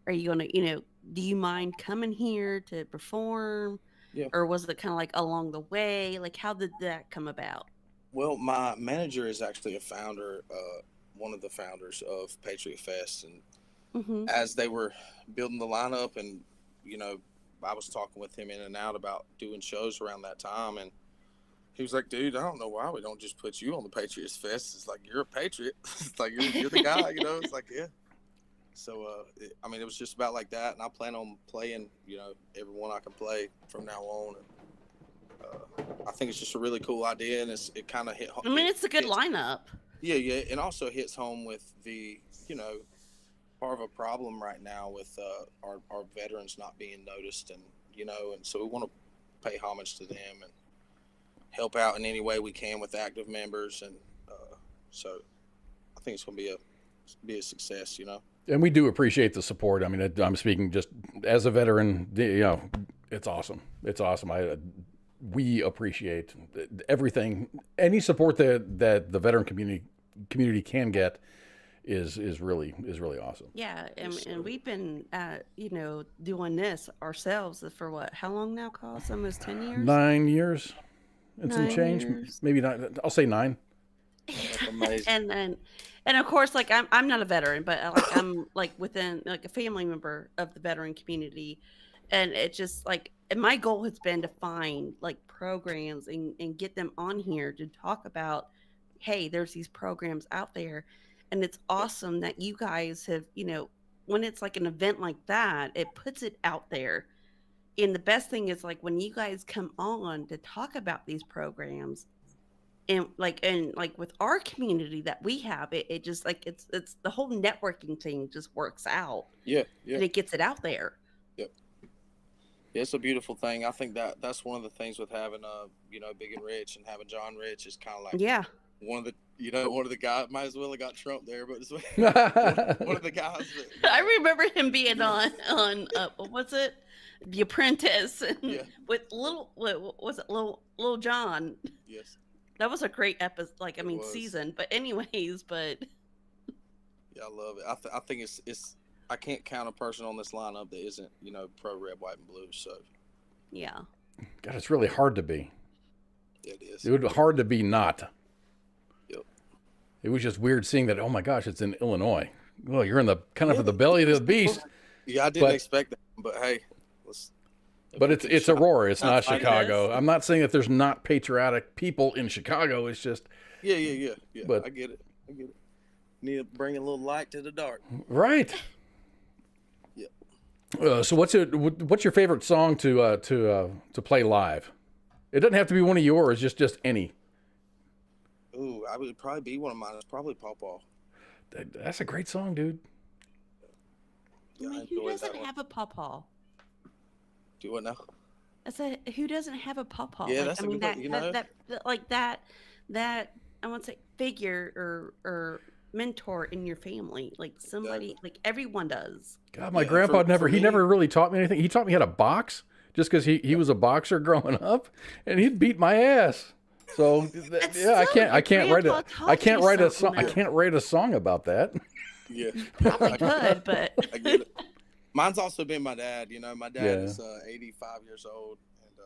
Are you gonna, do you mind coming here to perform? Yeah. Or was it kind of like along the way? Like, how did that come about? Well, my manager is actually a founder, one of the founders of Patriot Fest, and as they were building the lineup, and I was talking with him in and out about doing shows around that time, and he was like, "Dude, I don't know why we don't just put you on the Patriots Fest. It's like, you're a Patriot. It's like you're the guy, It's like, yeah." So it was just about like that, and I plan on playing, everyone I can play from now on. And, I think it's just a really cool idea, and it kind of hit home. I mean, it's a good lineup. Yeah, and also hits home with the, part of a problem right now with our veterans not being noticed, and and so we want to pay homage to them and help out in any way we can with active members, and so I think it's going to be a success, And we do appreciate the support. I mean, I'm speaking just as a veteran. It's awesome. It's awesome. We appreciate everything. Any support that the veteran community can get is really awesome. Yeah, and we've been doing this ourselves for what? How long now, Carlos? Almost 10 years. 9 years and some 9 change. years. Maybe not. I'll say 9. That's amazing. And of course, like, I'm not a veteran, but like I'm like within like a family member of the veteran community, and it just like, and my goal has been to find like programs and get them on here to talk about, hey, there's these programs out there, and it's awesome that you guys have, when it's like an event like that, it puts it out there. And the best thing is, like, when you guys come on to talk about these programs, and with our community that we have, it just like it's the whole networking thing just works out. Yeah. And it gets it out there. Yep. Yeah, it's a beautiful thing. I think that's one of the things with having Big and Rich, and having John Rich is kind of like one of the guys. Might as well have got Trump there, but it's one of the guys that, I remember him being on what's it, The Apprentice, with Little John. Yes. That was a great episode, season. But anyways, yeah, I love it. I think it's I can't count a person on this lineup that isn't, pro red, white, and blue. So yeah. God, it's really hard to be. It is. It would be hard to be not. Yep. It was just weird seeing that. Oh my gosh, it's in Illinois. Well, you're in the kind of the belly of the beast. Yeah, I didn't expect that, but hey, But it's Aurora. It's not Chicago. I'm not saying that there's not patriotic people in Chicago. It's just yeah. But I get it. Need to bring a little light to the dark. Right. Yeah. So what's your favorite song to play live? It doesn't have to be one of yours. Just any. Ooh, I would probably be one of mine. It's probably Paw Paw. That's a great song, dude. Yeah, I mean, who doesn't have a pawpaw? Do what now? I said, who doesn't have a pawpaw? Yeah, that's that I want to say figure or mentor in your family, like somebody, like everyone does. God, my grandpa never really taught me anything. He taught me how to box just because he was a boxer growing up, and he'd beat my ass. So I can't write a song about that. Yeah, probably could, but I get it. Mine's also been my dad. My dad is 85 years old, and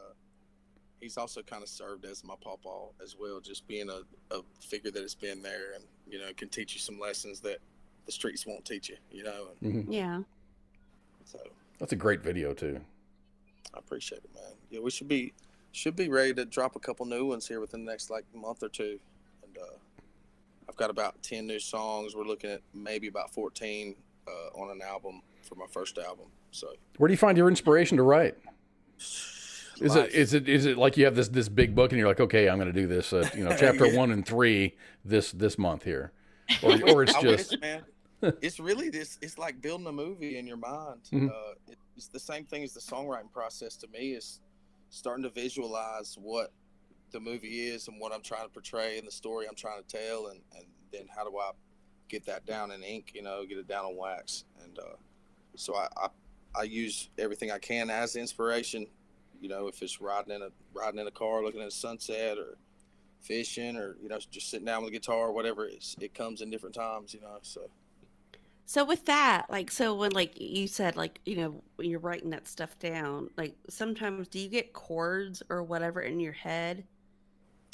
he's also kind of served as my pawpaw as well, just being a figure that has been there and, can teach you some lessons that the streets won't teach you, And, yeah. So that's a great video too. I appreciate it, man. Yeah, we should be ready to drop a couple new ones here within the next month or two, and I've got about 10 new songs. We're looking at maybe about 14 on an album for my first album. So where do you find your inspiration to write? Is it like you have this big book and you're like, okay, I'm going to do this, chapter 1 and 3 this month here, or it's just, man, it's really this. It's like building a movie in your mind. Mhm. It's the same thing as the songwriting process to me. Is starting to visualize what the movie is and what I'm trying to portray and the story I'm trying to tell, and then how do I get that down in ink? Get it down on wax, and so I use everything I can as inspiration. If it's riding in a car, looking at a sunset, or fishing, or just sitting down with a guitar, or whatever. It comes in different times, So with that, like, so when, like, you said, like, when you're writing that stuff down, like, sometimes do you get chords or whatever in your head,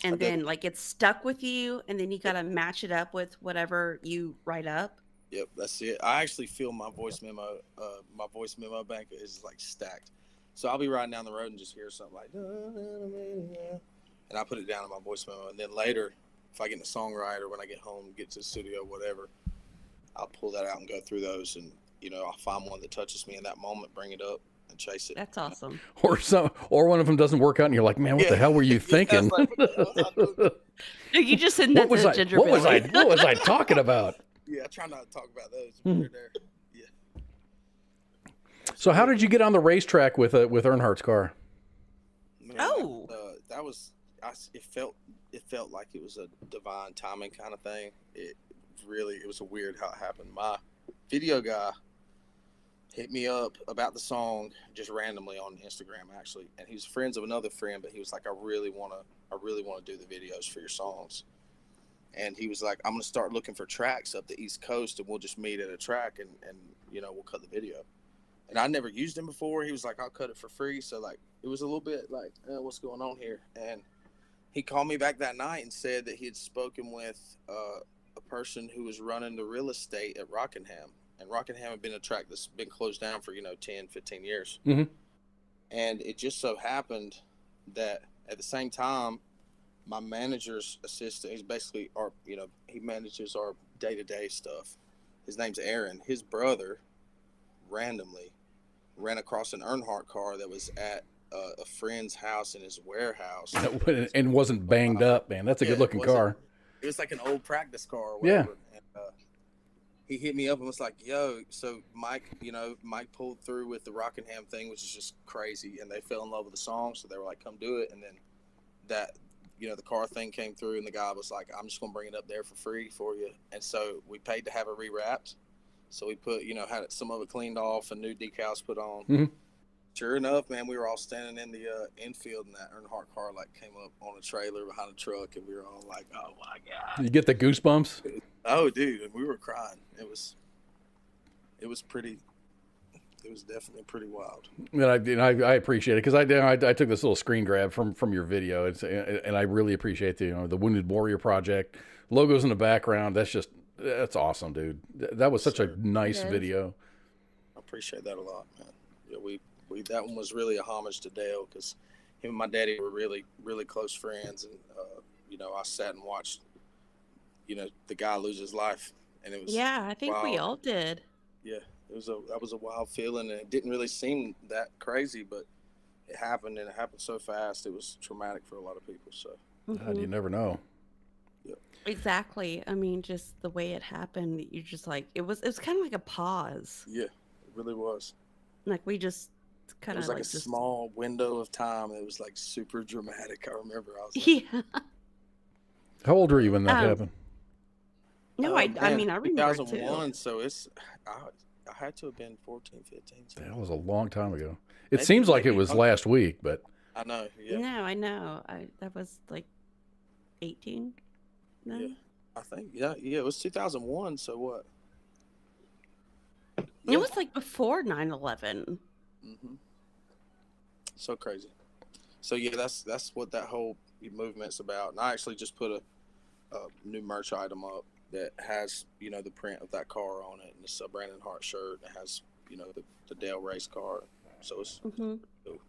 and then like it's stuck with you, and then you gotta match it up with whatever you write up? Yep, that's it. I actually feel my voice memo bank is like stacked. So I'll be riding down the road and just hear something like, and I put it down in my voice memo. And then later, if I get in a songwriter, when I get home, get to the studio, whatever, I'll pull that out and go through those. And, I'll find one that touches me in that moment, bring it up and chase it. That's awesome. Or one of them doesn't work out and you're like, man, what the hell were you thinking? You just said that to Ginger What was I talking about? Yeah, I try not to talk about those when they're there. Yeah. So how did you get on the racetrack with Earnhardt's car? Man, Oh. that was. It felt like it was a divine timing kind of thing. It was weird how it happened. My video guy hit me up about the song just randomly on Instagram, actually, and he was friends of another friend. But he was like, I really want to do the videos for your songs. And he was like, I'm going to start looking for tracks up the East Coast, and we'll just meet at a track, and we'll cut the video. And I never used him before. He was like, I'll cut it for free. So, like, it was a little bit like, what's going on here? And he called me back that night and said that he had spoken with a person who was running the real estate at Rockingham. And Rockingham had been a track that's been closed down for, 10, 15 years. Mm-hmm. And it just so happened that at the same time, my manager's assistant, he's basically he manages our day-to-day stuff. His name's Aaron. His brother randomly ran across an Earnhardt car that was at a friend's house in his warehouse. And wasn't banged up, man. That's a good-looking car. It was like an old practice car or whatever. Yeah. And he hit me up and was like, yo, so Mike pulled through with the Rockingham thing, which is just crazy. And they fell in love with the song. So they were like, come do it. And then that, the car thing came through, and the guy was like, I'm just going to bring it up there for free for you. And so we paid to have it rewrapped. So we put, had some of it cleaned off and new decals put on. Mm-hmm. Sure enough, man, we were all standing in the infield, and that Earnhardt car came up on a trailer behind a truck, and we were all like, oh my God. You get the goosebumps? Oh, dude, and we were crying. It was definitely pretty wild. And I appreciate it, because I took this little screen grab from your video, and I really appreciate the Wounded Warrior Project logos in the background. That's awesome, dude. That was such a nice video. I appreciate that a lot, man. Yeah, we that one was really a homage to Dale, because him and my daddy were really, really close friends, and I sat and watched the guy lose his life, and it was I think wild. we all did. Yeah. That was a wild feeling, and it didn't really seem that crazy, but it happened, and it happened so fast. It was traumatic for a lot of people. So God, you never know. Yeah. Exactly. I mean, just the way it happened, you're just like, it was kind of like a pause. Yeah, it really was. Like we just kind It of was like a small window of time. It was like super dramatic. I remember. I was like, Yeah. How old were you when that happened? No, I mean, I remember 2001, too. so I had to have been 14, 15. So. That was a long time ago. It seems like it was last week, but I know. Yeah. No, I know. That was like 18. No. Yeah, I think. Yeah. It was 2001. So what? It was like before 9/11. Mm-hmm. So crazy. So yeah, that's what that whole movement's about. And I actually just put a new merch item up that has the print of that car on it, and it's a Brandon Hartt shirt. It has the Dale race car, so it's Mm-hmm. cool.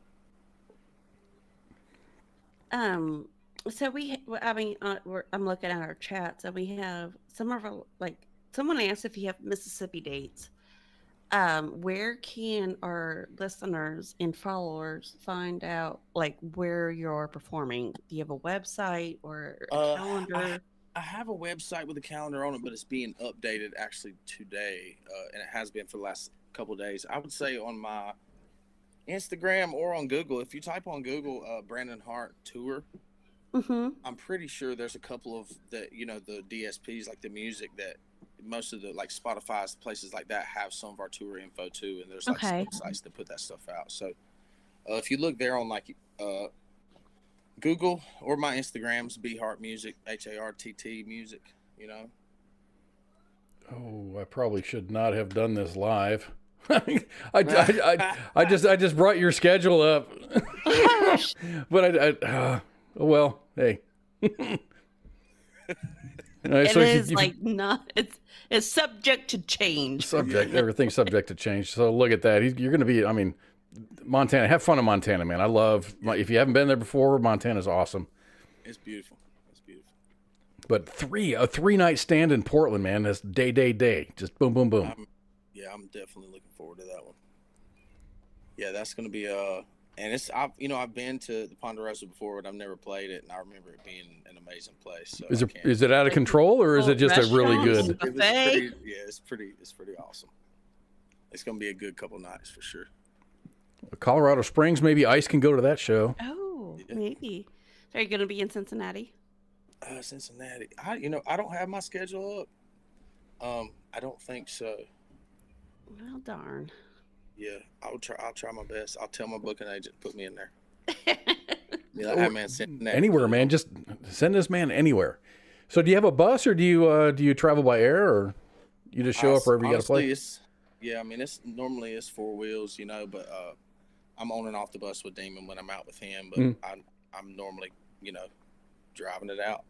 So I'm looking at our chats, and we have some of our, like, someone asked if you have Mississippi dates. Where can our listeners and followers find out like where you're performing? Do you have a website or a calendar? I have a website with a calendar on it, but it's being updated actually today, and it has been for the last couple of days. I would say on my Instagram or on Google, if you type on Google Brandon Hart Tour, I'm pretty sure there's a couple of the the DSPs, like the music, that most of the like Spotify's, places like that, have some of our tour info too, and there's like some sites that put that stuff out. So if you look there on like Google or my Instagram's B Hart Music, HARTT Music, Oh, I probably should not have done this live. I just brought your schedule up, but well, hey. It's subject to change. Everything's subject to change. So look at that. You're going to be, Montana. Have fun in Montana, man. I love, if you haven't been there before, Montana's awesome. It's beautiful. It's beautiful. But a 3-night stand in Portland, man. That's day. Just boom, boom, boom. I'm definitely looking forward to that one. Yeah, that's going to be and I've been to the Ponderosa before, but I've never played it, and I remember it being an amazing place. So is it out of control, or is it just a really good? It's pretty awesome. It's going to be a good couple nights for sure. Colorado Springs, maybe Ice can go to that show. Oh, maybe. Are you going to be in Cincinnati? Cincinnati. I don't have my schedule up. I don't think so. Well, darn. Yeah, I'll try my best. I'll tell my booking agent to put me in there. Be like, hey, man, anywhere, man. Just send this man anywhere. So, do you have a bus, or do you travel by air, or you just show up wherever you got to play? It's normally 4 wheels, but I'm on and off the bus with Demon when I'm out with him, but I'm normally, driving it out.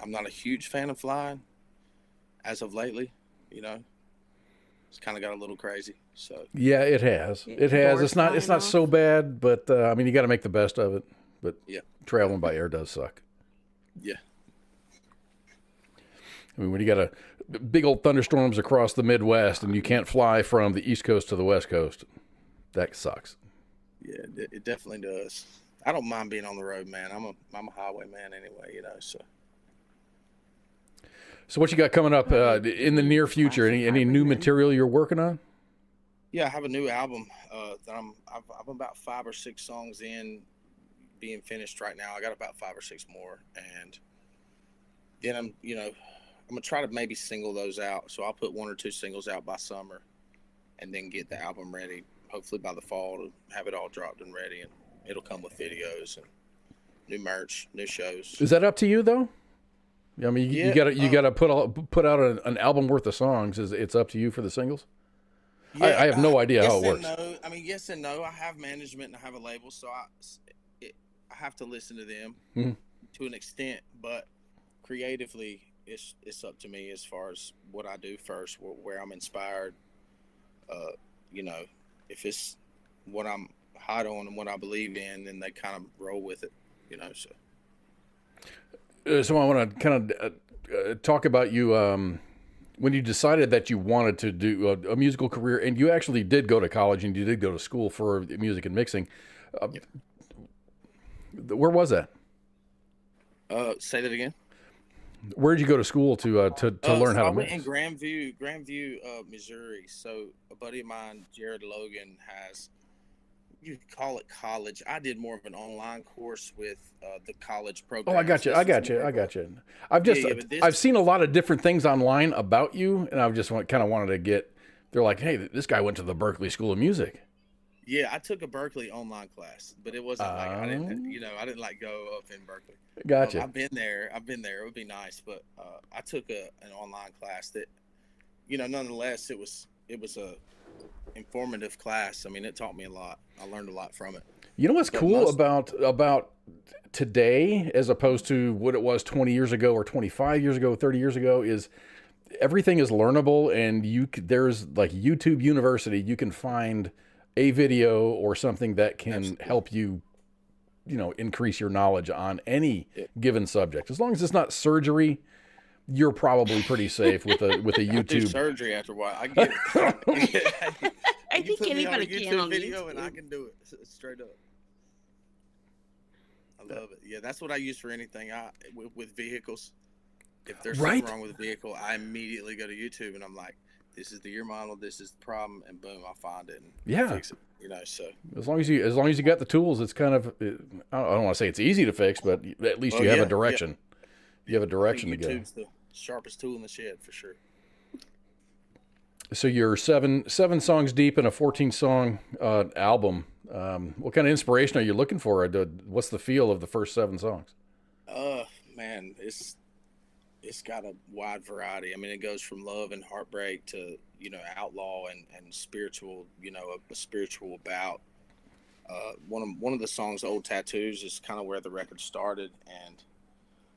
I'm not a huge fan of flying as of lately, It's kind of got a little crazy. So yeah, it has. It has. It's not so bad, but you got to make the best of it. But yeah, traveling by air does suck. Yeah. When you got a big old thunderstorms across the Midwest and you can't fly from the East Coast to the West Coast, that sucks. Yeah, it definitely does. I don't mind being on the road, man. I'm a highway man anyway, so. So what you got coming up in the near future? Any new material you're working on? Yeah, I have a new album that I'm about 5 or 6 songs in, being finished right now. I got about 5 or 6 more, and then I'm gonna try to maybe single those out. So I'll put 1 or 2 singles out by summer, and then get the album ready, hopefully by the fall, to have it all dropped and ready, and it'll come with videos and new merch, new shows. Is that up to you though? You gotta put out an album worth of songs. It's up to you for the singles. Yeah, I have no idea how it works. No. Yes and no. I have management and I have a label, so I have to listen to them to an extent. But creatively, it's up to me as far as what I do first, where I'm inspired. If it's what I'm hot on and what I believe in, then they kind of roll with it. So I want to kind of talk about you when you decided that you wanted to do a musical career, and you actually did go to college and you did go to school for music and mixing. Where was that? Say that again. Where did you go to school to learn how to mix? I went in Grandview, Missouri. So a buddy of mine, Jared Logan, has, you call it college. I did more of an online course with the college program. Oh, I got you. I've seen a lot of different things online about you, and I just wanted to get. They're like, hey, this guy went to the Berklee School of Music. Yeah, I took a Berklee online class, but it wasn't like I didn't like go up in Berklee. Gotcha. I've been there. It would be nice, but I took an online class that, nonetheless, it was a informative class. It taught me a lot. I learned a lot from it. You know what's cool about today as opposed to what it was 20 years ago or 25 years ago, 30 years ago is everything is learnable, and there's like YouTube University. You can find a video or something that can help you, increase your knowledge on any given subject. As long as it's not surgery, you're probably pretty safe with a I do YouTube. surgery after a while. I get it. I You think put me on a anybody can on video and I YouTube. can do it straight up. I love it. Yeah, that's what I use for anything. With vehicles. If there's Right. something wrong with a vehicle, I immediately go to YouTube and I'm like, this is the year model, this is the problem, and boom, I find it and Yeah. fix it. So As long as you got the tools, it's kind of, I don't want to say it's easy to fix, but at least you have a direction. You have a direction to go. YouTube's the sharpest tool in the shed for sure. So you're seven songs deep in a 14-song album. What kind of inspiration are you looking for? What's the feel of the first 7 songs? Man, it's got a wide variety. I mean, it goes from love and heartbreak to, outlaw and spiritual, a spiritual bout. One of the songs, Old Tattoos, is kind of where the record started. And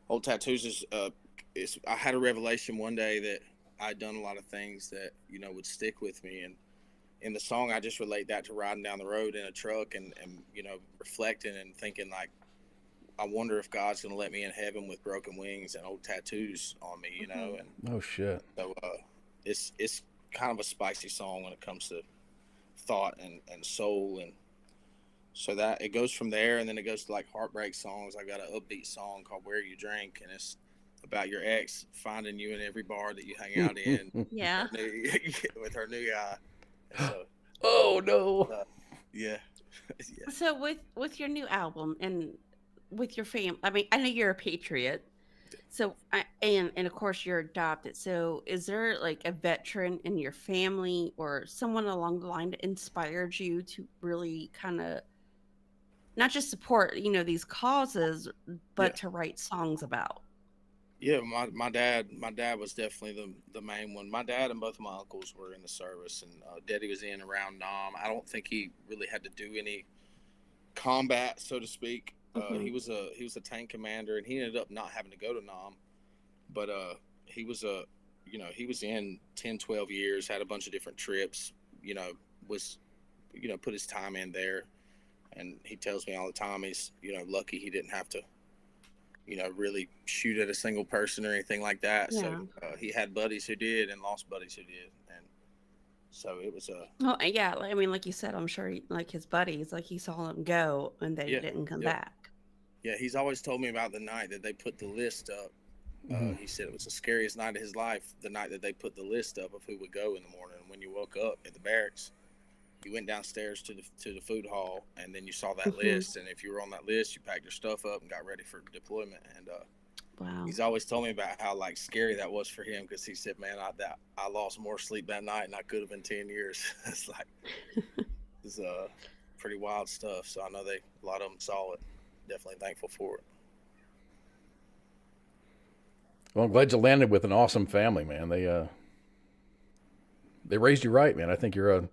Old Tattoos is I had a revelation one day that I'd done a lot of things that, would stick with me. And in the song, I just relate that to riding down the road in a truck and reflecting and thinking like, I wonder if God's going to let me in heaven with broken wings and old tattoos on me, and Oh shit. so it's kind of a spicy song when it comes to thought and soul. And so that it goes from there, and then it goes to like heartbreak songs. I got an upbeat song called Where You Drink, and it's about your ex finding you in every bar that you hang out in. Yeah. With her new guy. So, Oh no. yeah. So with your new album and with your fam, I mean, I know you're a patriot. So and of course you're adopted. So is there like a veteran in your family or someone along the line that inspired you to really kind of not just support, these causes, but to write songs about? Yeah, my dad was definitely the main one. My dad and both of my uncles were in the service, and Daddy was in around Nam. I don't think he really had to do any combat, so to speak. He was a tank commander, and he ended up not having to go to Nam. But he was he was in 10, 12 years, had a bunch of different trips. Was put his time in there, and he tells me all the time he's lucky he didn't have to really shoot at a single person or anything like that. Yeah. So he had buddies who did and lost buddies who did. And so it was Oh, yeah. I mean, like you said, I'm sure like his buddies, like he saw them go and they didn't come back. yeah, he's always told me about the night that they put the list up. He said it was the scariest night of his life, the night that they put the list up of who would go in the morning. And when you woke up at the barracks, you went downstairs to the food hall, and then you saw that list. And if you were on that list, you packed your stuff up and got ready for deployment. And Wow. he's always told me about how like scary that was for him, because he said, "Man, I lost more sleep that night, and I could have in 10 years." It's like it's pretty wild stuff. So I know a lot of them saw it. Definitely thankful for it. Well, I'm glad you landed with an awesome family, man. They raised you right, man. I think you're a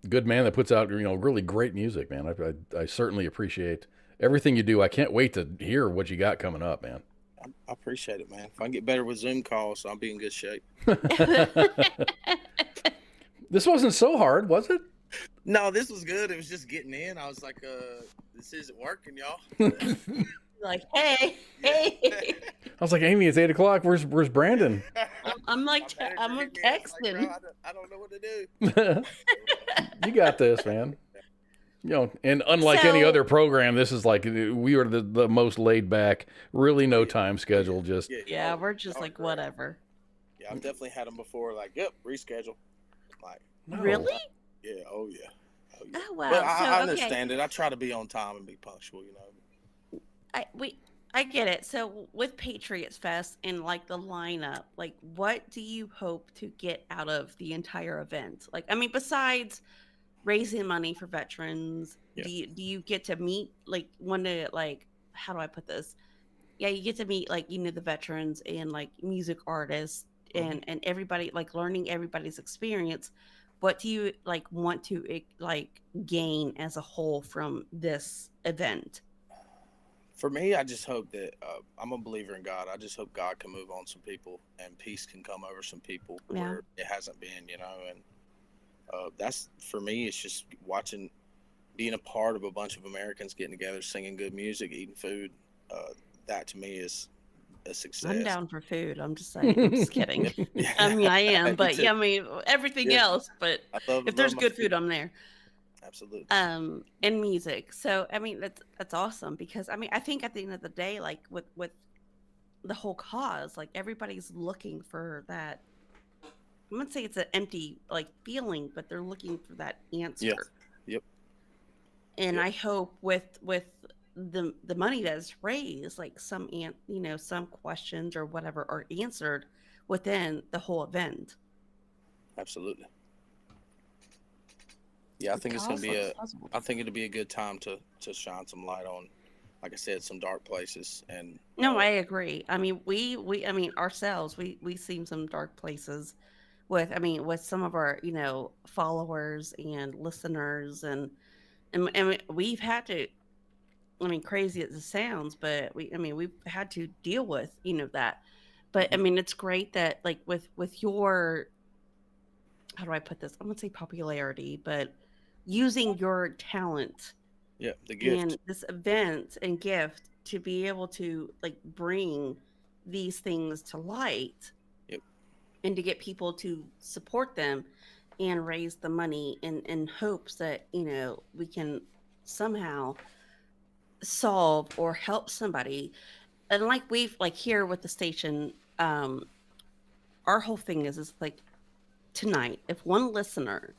good man that puts out really great music, man. I certainly appreciate everything you do. I can't wait to hear what you got coming up, man. I appreciate it, man. If I can get better with Zoom calls, I'll be in good shape. This wasn't so hard, was it? No, this was good. It was just getting in. I was like, this isn't working, y'all. Like, hey. I was like, Amy, it's 8:00. Where's Brandon? I'm like, I'm texting. Like, I don't know what to do. You got this, man. And unlike any other program, this is like we are the most laid back, really no time schedule. Just Yeah, we're just like, whatever. Yeah, I've definitely had them before. Like, yep, reschedule. Like, no. Really? yeah, oh yeah. Oh, wow. But So, I okay. understand it. I try to be on time and be punctual. I get it. So with Patriots Fest and like the lineup, like what do you hope to get out of the entire event? Like, I mean, besides raising money for veterans, do you get to meet like how do I put this? Yeah, you get to meet like, the veterans and like music artists and everybody, like learning everybody's experience. What do you like want to like gain as a whole from this event? For me, I just hope that I'm a believer in God. I just hope God can move on some people and peace can come over some people where it hasn't been, and that's, for me, it's just being a part of a bunch of Americans getting together, singing good music, eating food. That to me is a success. I'm down for food. I'm just saying. I'm just kidding. I mean, I am, but yeah, I mean, everything else. But if there's good food, I'm there. Absolutely. And music. So I mean, that's awesome because I mean, I think at the end of the day, like with the whole cause, like everybody's looking for that. I'm gonna say it's an empty like feeling, but they're looking for that answer. Yeah. Yep. And I hope with the money that is raised, like some questions or whatever are answered within the whole event. Absolutely. Yeah, I think it's gonna be I think it'll be a good time to shine some light on, like I said, some dark places. And no, I agree. I mean, I mean ourselves, we seen some dark places with some of our followers and listeners and we've had to. I mean, crazy as it sounds, but we've had to deal with that. But I mean, it's great that like with your, how do I put this? I'm gonna say popularity, but using your talent, the gift, and this event and gift to be able to like bring these things to light, and to get people to support them and raise the money in hopes that we can somehow solve or help somebody. And like we've like here with the station, our whole thing is like tonight, if one listener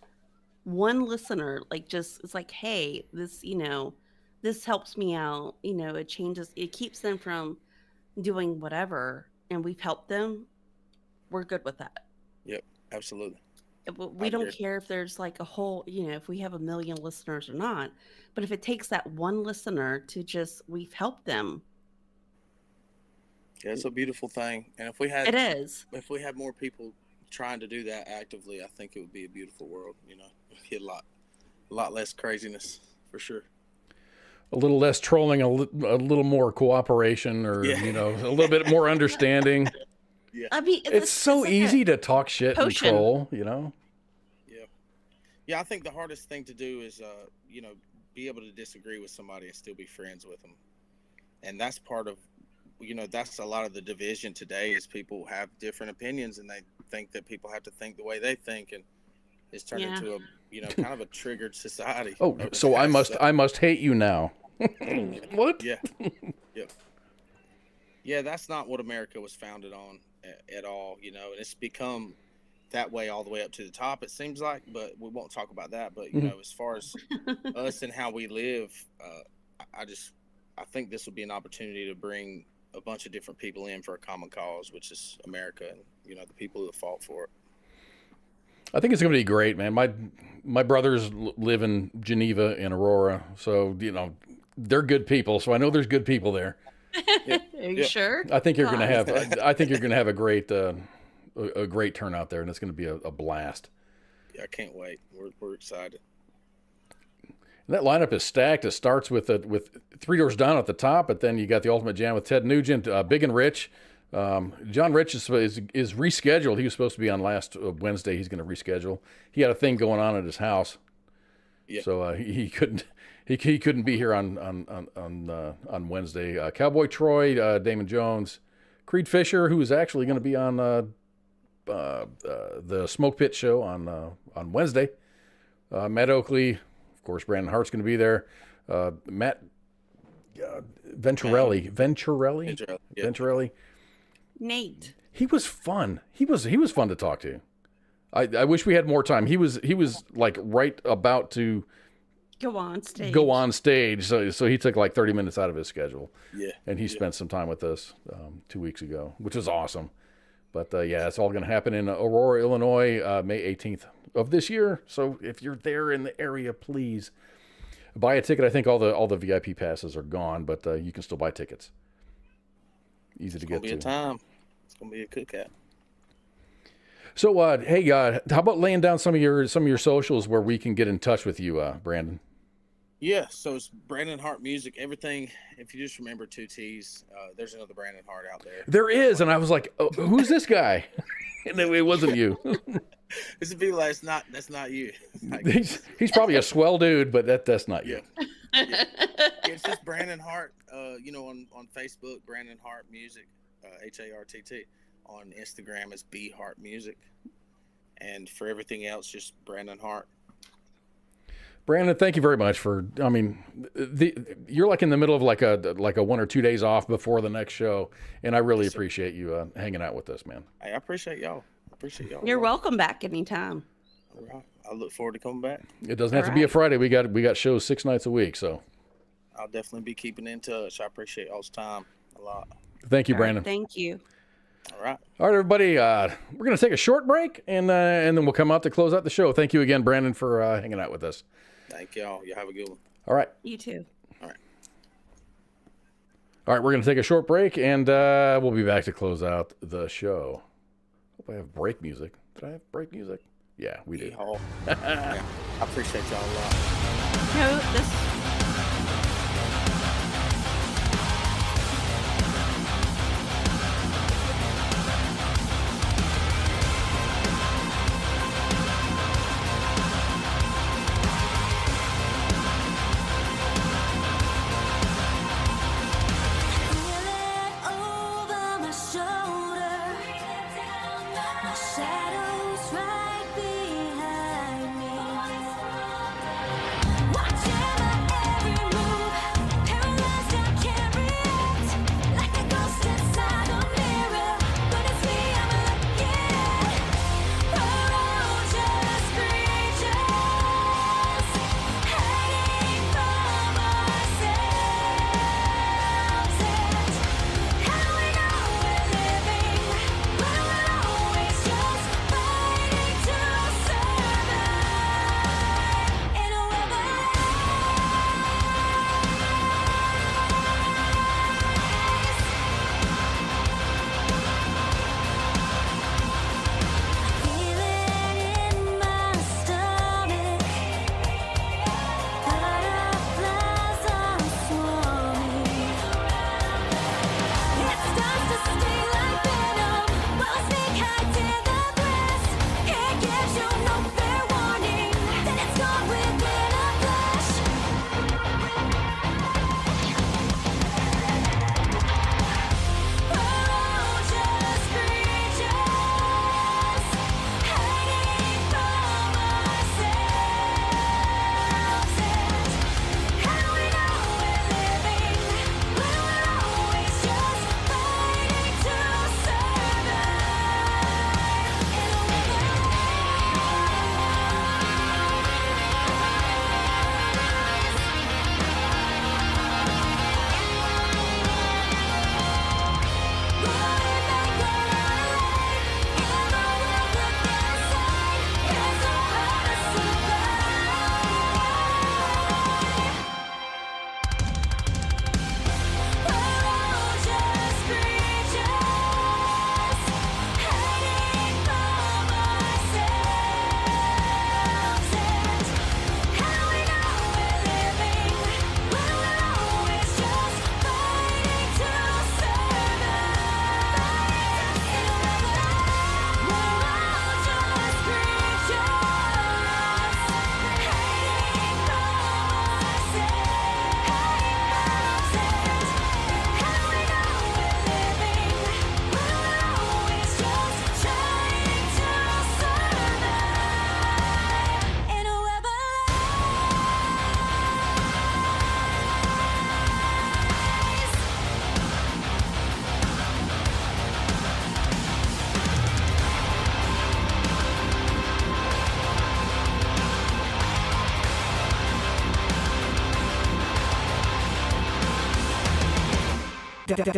like just it's like, hey, this this helps me out, it changes, it keeps them from doing whatever, and we've helped them, we're good with that. Yep, absolutely. We don't care if there's like a whole, if we have 1 million listeners or not, but if it takes that one listener to just, we've helped them. Yeah, it's a beautiful thing. And if we had more people trying to do that actively, I think it would be a beautiful world. We'd get a lot less craziness for sure. A little less trolling, a little more cooperation, or a little bit more understanding. Yeah. I mean, it's so easy to talk shit and troll, Yeah. Yeah, I think the hardest thing to do is, be able to disagree with somebody and still be friends with them. And that's part of, that's a lot of the division today is people have different opinions and they think that people have to think the way they think, and it's turned into a, kind of a triggered society. Oh, so I must hate you now. What? Yeah. Yep. Yeah, that's not what America was founded on at all, and it's become that way all the way up to the top, it seems like, but we won't talk about that. But, as far as us and how we live, I think this would be an opportunity to bring a bunch of different people in for a common cause, which is America and, the people who have fought for it. I think it's going to be great, man. My brothers live in Geneva and Aurora, so, they're good people. So I know there's good people there. Are you sure? I think you're going to have. I think you're going to have a great turnout there, and it's going to be a blast. Yeah, I can't wait. We're excited. And that lineup is stacked. It starts with Three Doors Down at the top, but then you got the Ultimate Jam with Ted Nugent, Big and Rich. John Rich is rescheduled. He was supposed to be on last Wednesday. He's going to reschedule. He had a thing going on at his house, so he couldn't. He couldn't be here on Wednesday. Cowboy Troy, Damon Jones, Creed Fisher, who is actually going to be on the Smoke Pit show on Wednesday. Matt Oakley, of course, Brandon Hart's going to be there. Matt Venturelli. Nate. He was fun. He was fun to talk to. I wish we had more time. He was like right about to go on stage. So he took like 30 minutes out of his schedule. Yeah. And he spent some time with us 2 weeks ago, which was awesome. But it's all going to happen in Aurora, Illinois, May 18th of this year. So if you're there in the area, please buy a ticket. I think all the VIP passes are gone, but you can still buy tickets. Easy to get to. It's going to be a time. It's going to be a cookout. So, hey, how about laying down some of your socials where we can get in touch with you, Brandon? Yeah, so it's Brandon Hartt Music. Everything, if you just remember 2 T's, there's another Brandon Hartt out there. There is, and I was like, oh, who's this guy? And it wasn't you. It's people like, that's not you. He's probably a swell dude, but that's not you. Yeah. It's just Brandon Hartt, on Facebook, Brandon Hartt Music. HARTT. On Instagram, it's B Hart Music. And for everything else, just Brandon Hart. Brandon, thank you very much for. I mean, you're like in the middle of like a 1 or 2 days off before the next show, and I really appreciate you hanging out with us, man. Hey, I appreciate y'all. You're welcome back anytime. All right. I look forward to coming back. It doesn't have to be a Friday. We got shows 6 nights a week, so I'll definitely be keeping in touch. I appreciate y'all's time a lot. Thank you, Brandon. Thank you. All right, everybody. We're going to take a short break, and then we'll come out to close out the show. Thank you again, Brandon, for hanging out with us. Thank y'all. You have a good one. All right. You too. All right. All right, we're going to take a short break, and we'll be back to close out the show. Hope I have break music. Did I have break music? Yeah, we did. Yeah, I appreciate y'all a lot. No, this.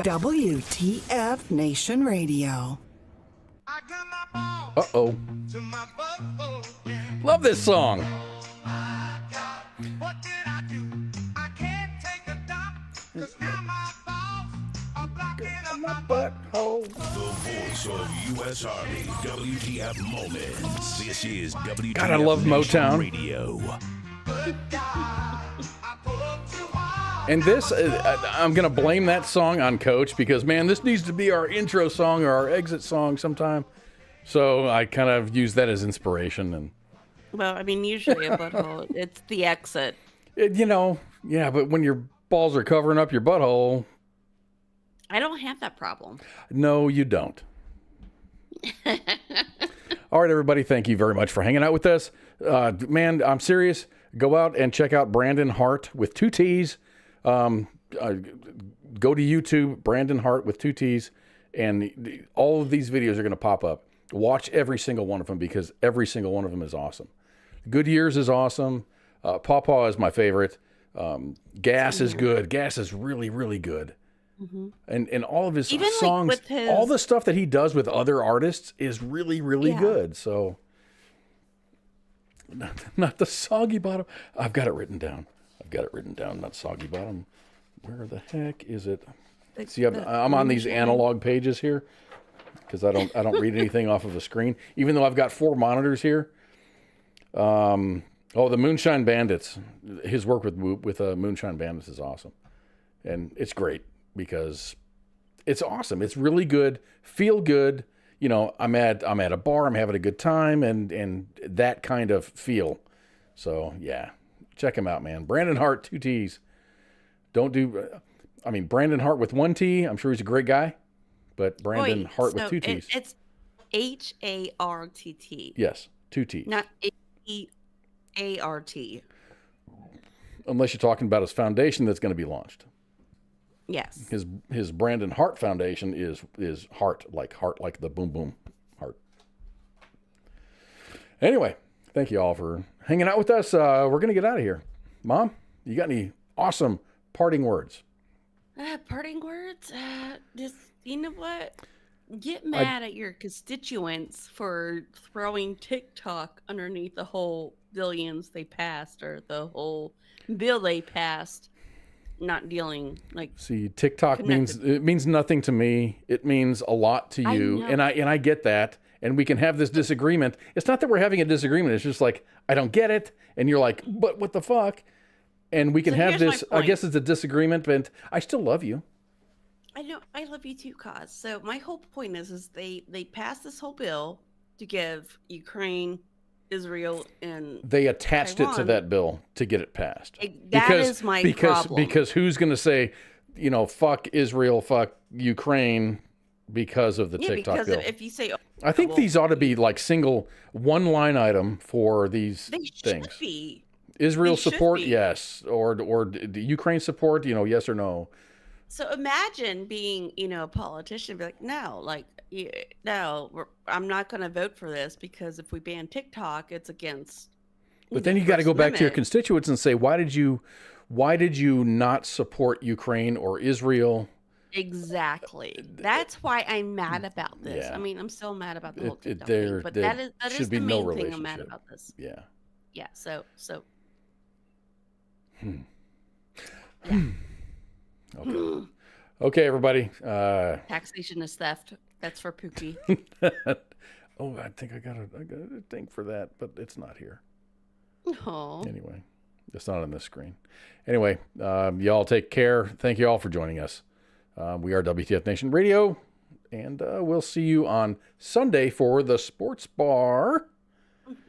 W.T.F. Nation Radio. Uh-oh. Love this song. The voice of U.S. Army, WTF Moments. This is WTF God, I love Nation Motown. Radio. And this, I'm going to blame that song on Coach because, man, this needs to be our intro song or our exit song sometime. So I kind of use that as inspiration. And Well, I mean, usually a butthole, it's the exit. yeah, but when your balls are covering up your butthole. I don't have that problem. No, you don't. All right, everybody. Thank you very much for hanging out with us. Man, I'm serious. Go out and check out Brandon Hartt with 2 T's. Go to YouTube, Brandon Hartt with 2 T's, and all of these videos are going to pop up. Watch every single one of them because every single one of them is awesome. Good Years is awesome. Pawpaw is my favorite. Gas is good. Gas is really, really good. Mm-hmm. And all of his Even songs, like with his... all the stuff that he does with other artists is really, really good. So, not the Soggy Bottom. I've got it written down. Not Soggy Bottom. Where the heck is it? See, I'm on these analog pages here because I don't read anything off of a screen, even though I've got 4 monitors here. The Moonshine Bandits. His work with Moonshine Bandits is awesome, and it's great because it's awesome. It's really good. Feel good. You know, I'm at a bar. I'm having a good time, and that kind of feel. So yeah, check him out, man. Brandon Hartt, 2 T's. Brandon Hartt with 1 T. I'm sure he's a great guy, but Brandon Hartt with 2 T's. It's HARTT. Yes, 2 T's. Not ART. Unless you're talking about his foundation that's going to be launched. Yes. His Brandon Hartt Foundation is heart like the boom boom heart. Anyway, thank you all for hanging out with us. We're going to get out of here. Mom, you got any awesome parting words? Parting words? Just, you know what? Get mad at your constituents for throwing TikTok underneath the whole billions they passed or the whole bill they passed. Not dealing like. See, TikTok means nothing to me. It means a lot to you, and I get that. And we can have this disagreement. It's not that we're having a disagreement. It's just like I don't get it, and you're like, but what the fuck? And we can have this. I guess it's a disagreement, but I still love you. I know I love you too, Cause. So my whole point is they passed this whole bill to give Ukraine, Israel, and they attached Taiwan. It to that bill to get it passed. That is my problem. Because who's going to say, fuck Israel, fuck Ukraine because of the TikTok bill? If you say, I think these ought to be like single one line item for these things. Should be. Israel support, yes, or the Ukraine support, yes or no. So imagine being, a politician, be like, no, I'm not going to vote for this because if we ban TikTok, it's against. But then you got to go back to your constituents and say, why did you not support Ukraine or Israel? Exactly. That's why I'm mad about this. Yeah. I mean, I'm still mad about the whole TikTok thing, but that is the main thing I'm mad about this. Yeah. Yeah. So. Yeah. Okay, everybody. Taxation is theft. That's for Pookie. Oh, I think I got a thing for that, but it's not here. Oh. Anyway, it's not on this screen. Anyway, y'all take care. Thank you all for joining us. We are WTF Nation Radio, and we'll see you on Sunday for the Sports Bar.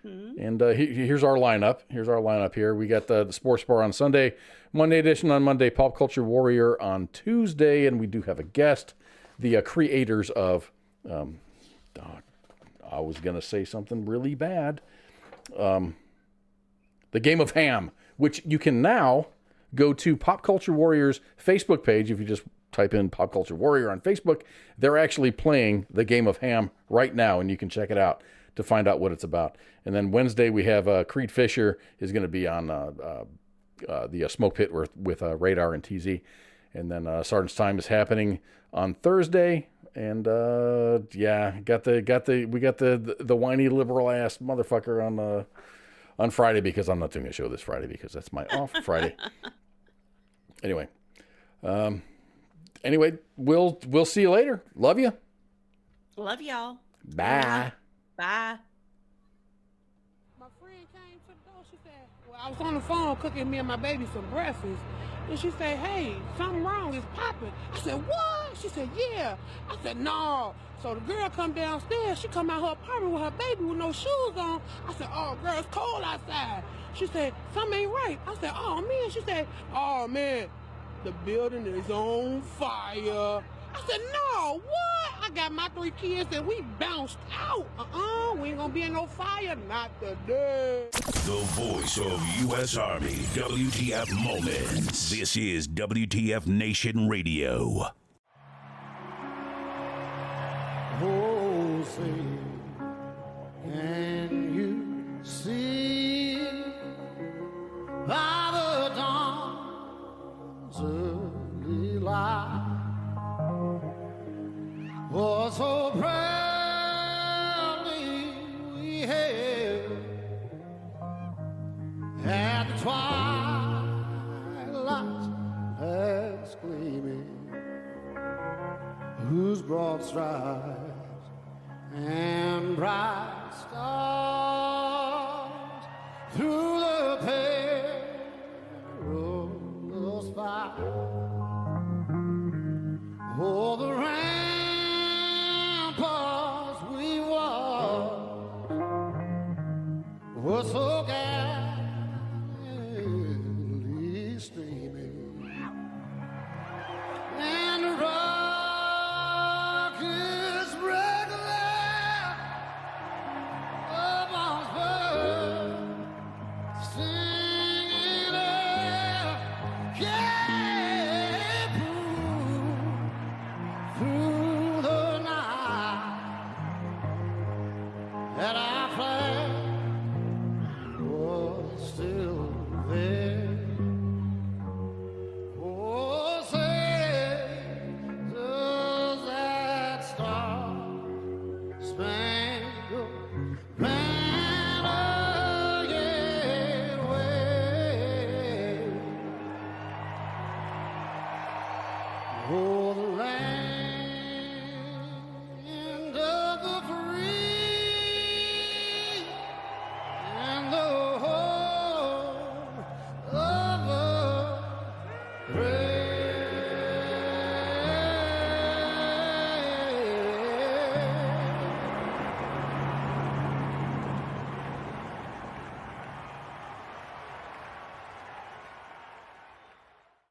Mm-hmm. And here's our lineup. Here. We got the Sports Bar on Sunday, Monday edition on Monday, Pop Culture Warrior on Tuesday, and we do have a guest, the creators of, I was going to say something really bad, the Game of Ham, which you can now go to Pop Culture Warrior's Facebook page. If you just type in Pop Culture Warrior on Facebook, they're actually playing the Game of Ham right now, and you can check it out to find out what it's about. And then Wednesday we have Creed Fisher is going to be on the Smoke Pit with Radar and TZ. And then Sergeant's Time is happening on Thursday. And we got the whiny liberal ass motherfucker on Friday because I'm not doing a show this Friday because that's my off Friday. Anyway, we'll see you later. Love you. Love y'all. Bye. Bye. My friend came to the door. She said, I was on the phone cooking me and my baby some breakfast. And she said, hey, something wrong. It's popping. I said, what? She said, yeah. I said, no. So the girl come downstairs. She come out her apartment with her baby with no shoes on. I said, oh, girl, it's cold outside. She said, something ain't right. I said, oh, man. She said, oh, man, the building is on fire. I said, no, what? I got my 3 kids and we bounced out. We ain't gonna be in no fire, not today. The voice of U.S. Army, WTF Moments. This is WTF Nation Radio. Oh, say, can you see by the dawn's early light was so proudly we hailed at the twilight's last gleaming, whose broad stripes and bright stars through the perilous fight. Oh, the ramparts we walked were so gallantly streaming, and the rockets regular upon bird singing out, yeah, through the night that our flag was still there. Oh, say, does that star-spangled banner yet wave? Oh, the land of the free and the home of the brave.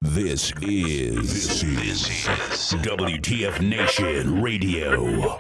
This is WTF Nation Radio.